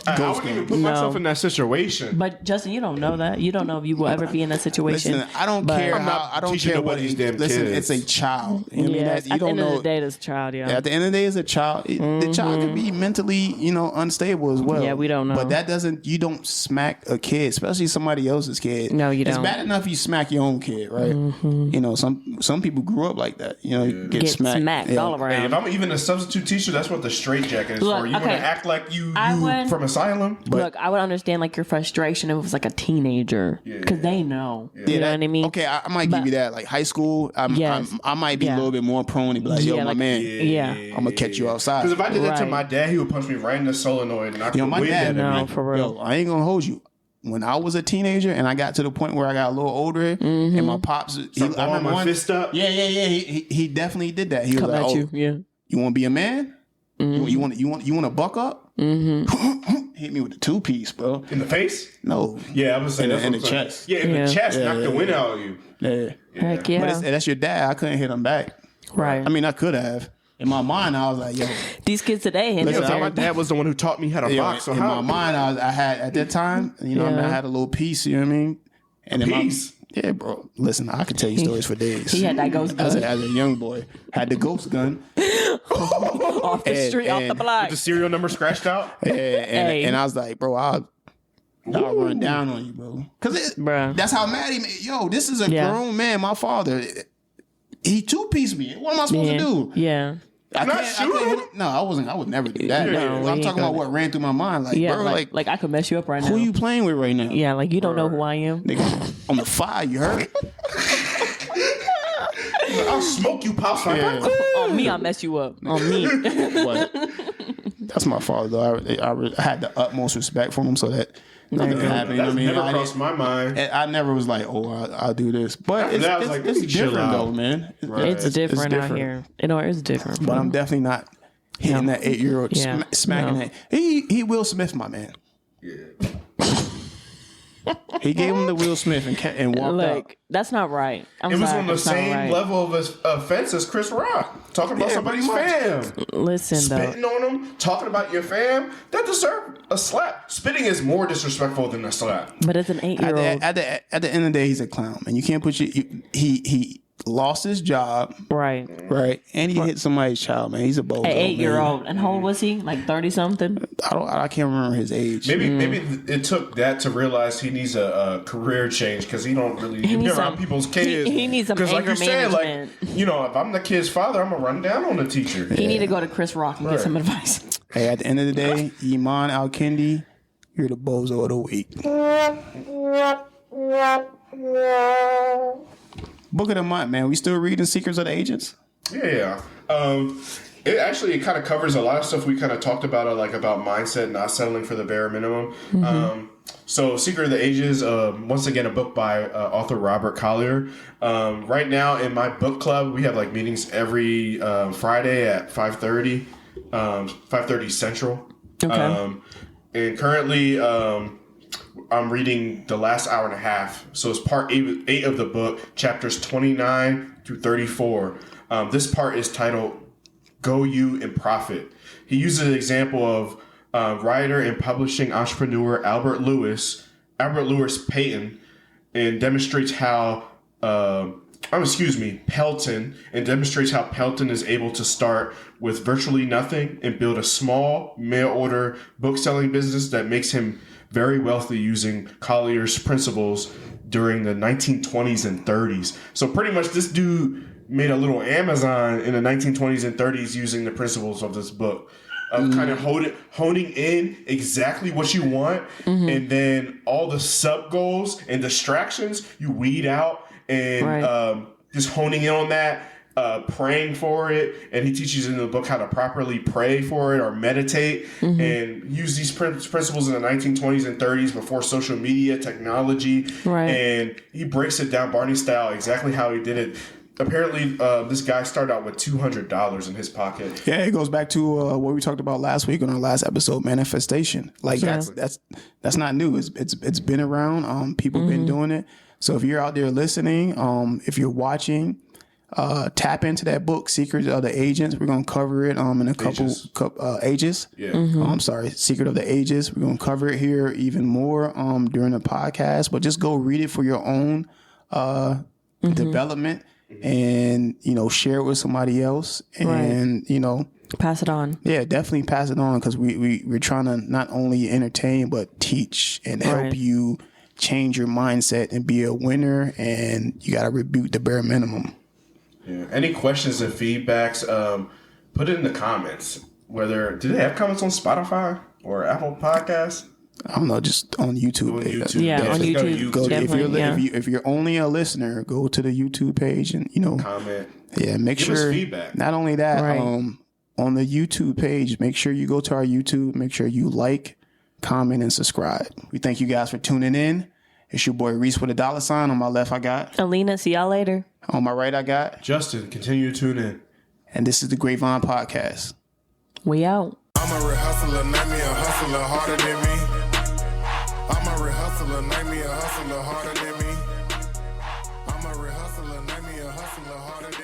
I wouldn't even put myself in that situation. But Justin, you don't know that. You don't know if you will ever be in that situation. Listen, I don't But- care. I'm not I don't teaching care nobody what these age. damn Listen, kids. it's a child. You know what I mean? Yes, That, you at the don't end know. of the day, this child, yeah. At the end of the day, it's a child. The child can be mentally, unstable as well. Yeah, we don't know. But that doesn't. You don't smack a kid, especially somebody else's kid. No, you It's don't. bad enough you smack your own kid, right? Some people grew up like that. Get smacked, Yeah. all Hey, around. if I'm even a substitute teacher, that's what the straight jacket is Look, for. You want okay. to act like you I would- from asylum? Look, I would understand like your frustration if it was like a teenager because they know. You know what I mean? Okay, I might give you that. Like high school, Yes. I might be Yeah. a little bit more prone to be like, yo, Yeah, my like- man, Yeah. I'm gonna catch you outside. Because if I did that to Right. my dad, he would punch me right in the solenoid, and I could my win dad, that. No, for real. Yo, I ain't gonna hold you. When I was a teenager and I got to the point where I got a little older and my pops, I balling remember my fist up? Yeah. He definitely did that. He was Come like, at "Oh, you. Yeah. you want to be a man? You want to buck up? Hit me with the 2-piece, bro. In the face? No, Yeah, I was saying In that's the what I'm saying. chest. Yeah, in Yeah. the chest, Yeah, knock the yeah, wind yeah. out of you. yeah. Heck yeah. But that's your dad. I couldn't hit him back. Right. I mean, I could have. In my mind, I was like, yo. These kids today, and Listen, they're- My dad was the one who taught me how to Yo, box. So in how? my mind, I had at that time, what I mean, I had a little piece. You know what I mean? And piece? Yeah, bro. Listen, I could tell you stories for days. he had that ghost as gun a young boy, had the ghost gun, off the street, off the and- block. the serial number scratched out? and I was like, bro, I'll run down on you, bro. Because Bruh. that's how mad he made. Yo, this is a Yeah. grown man. My father, he 2-pieced me. What am I supposed Yeah. to do? Yeah. I Not can't- I shoot couldn't him? hit him. No, I would never do that. No, I'm we talking ain't about gonna- what ran through my mind. Like, Yeah. bro, like I could mess you up right now. who you playing with right now? Yeah, like you don't know who I am. Nigga, on the fire, you heard? I'll smoke you, Pops. On me, I'll mess you up. On me. But that's my father, though. I had the utmost respect for him, so that nothing could happen. You know That's what I mean? never crossed my mind. I never was like, oh, I'll do this. But that, I was like, it's let me chill different, out. though, man. It's different out here. It's different. But I'm definitely not hitting No. that 8-year-old, Yeah. smacking No. that. He Will Smith, my man. He gave him the Will Smith and walked out. Like that's not right. I'm It was sorry, on the that's not same right. level of offense as Chris Rock. Talking about Yeah, somebody's pretty much. fam. Listen Spitting though. on them, talking about your fam. That deserve a slap. Spitting is more disrespectful than a slap. But it's an 8-year-old. At the end of the day, he's a clown, man. You can't put he lost his job, Right. right? And he hit somebody's child, man. He's a bozo. An 8-year-old. man. And how old was he? Like 30 something? I can't remember his age. Maybe it took that to realize he needs a career change because he don't really be needs around some- people's kids. he needs some 'Cause like anger you said, management. if I'm the kid's father, I'm gonna run down on the teacher. He need to go to Chris Rock and get some advice. Hey, at the end of the day, Iman Al-Kindi, you're the bozo of the week. Book of the month, man. We still reading Secrets of the Agents? Yeah. It kind of covers a lot of stuff we kind of talked about, about mindset, not settling for the bare minimum. So Secret of the Ages, once again, a book by author Robert Collier. Right now in my book club, we have meetings every Friday at 5:30 Central. Okay. And currently, I'm reading the last hour and a half. So it's part 8 of the book, chapters 29 through 34. This part is titled Go You and Profit. He uses an example of writer and publishing entrepreneur Albert Lewis Payton, and demonstrates how Pelton, and demonstrates how Pelton is able to start with virtually nothing and build a small mail order book selling business that makes him very wealthy using Collier's principles during the 1920s and 30s. So pretty much this dude made a little Amazon in the 1920s and 30s using the principles of this book. Of kind of honing in exactly what you want, and then all the sub goals and distractions you weed out, and just honing in on that, praying for it. And he teaches in the book how to properly pray for it or meditate, and use these principles in the 1920s and 30s before social media technology. And he breaks it down Barney style exactly how he did it. Apparently, this guy started out with $200 in his pocket. Yeah, it goes back to what we talked about last week on our last episode, manifestation. Like that's not new. It's been around. People been doing it. So if you're out there listening, if you're watching, tap into that book, Secret of the Agents. We're gonna cover it in a couple ages. Yeah. I'm sorry, Secret of the Ages. We're gonna cover it here even more during the podcast. But just go read it for your own development. And share it with somebody else, and pass it on. Yeah, definitely pass it on, because we're trying to not only entertain but teach and help you change your mindset and be a winner. And you got to rebuke the bare minimum. Yeah. Any questions and feedbacks? Put it in the comments. Do they have comments on Spotify or Apple Podcasts? I don't know, just on YouTube. On YouTube. If you're only a listener, go to the YouTube page and comment. Yeah, Give us feedback. Not only that, on the YouTube page, make sure you go to our YouTube. Make sure you like, comment, and subscribe. We thank you guys for tuning in. It's your boy Reese with a $. On my left, I got Alina. See y'all later. On my right, I got Justin. Continue to tune in. And this is the Grapevyne Podcast. We out. I'm a real hustler, name me a hustler harder than me. I'm a real hustler, name me a hustler harder than me. I'm a real hustler, name me a hustler harder than me.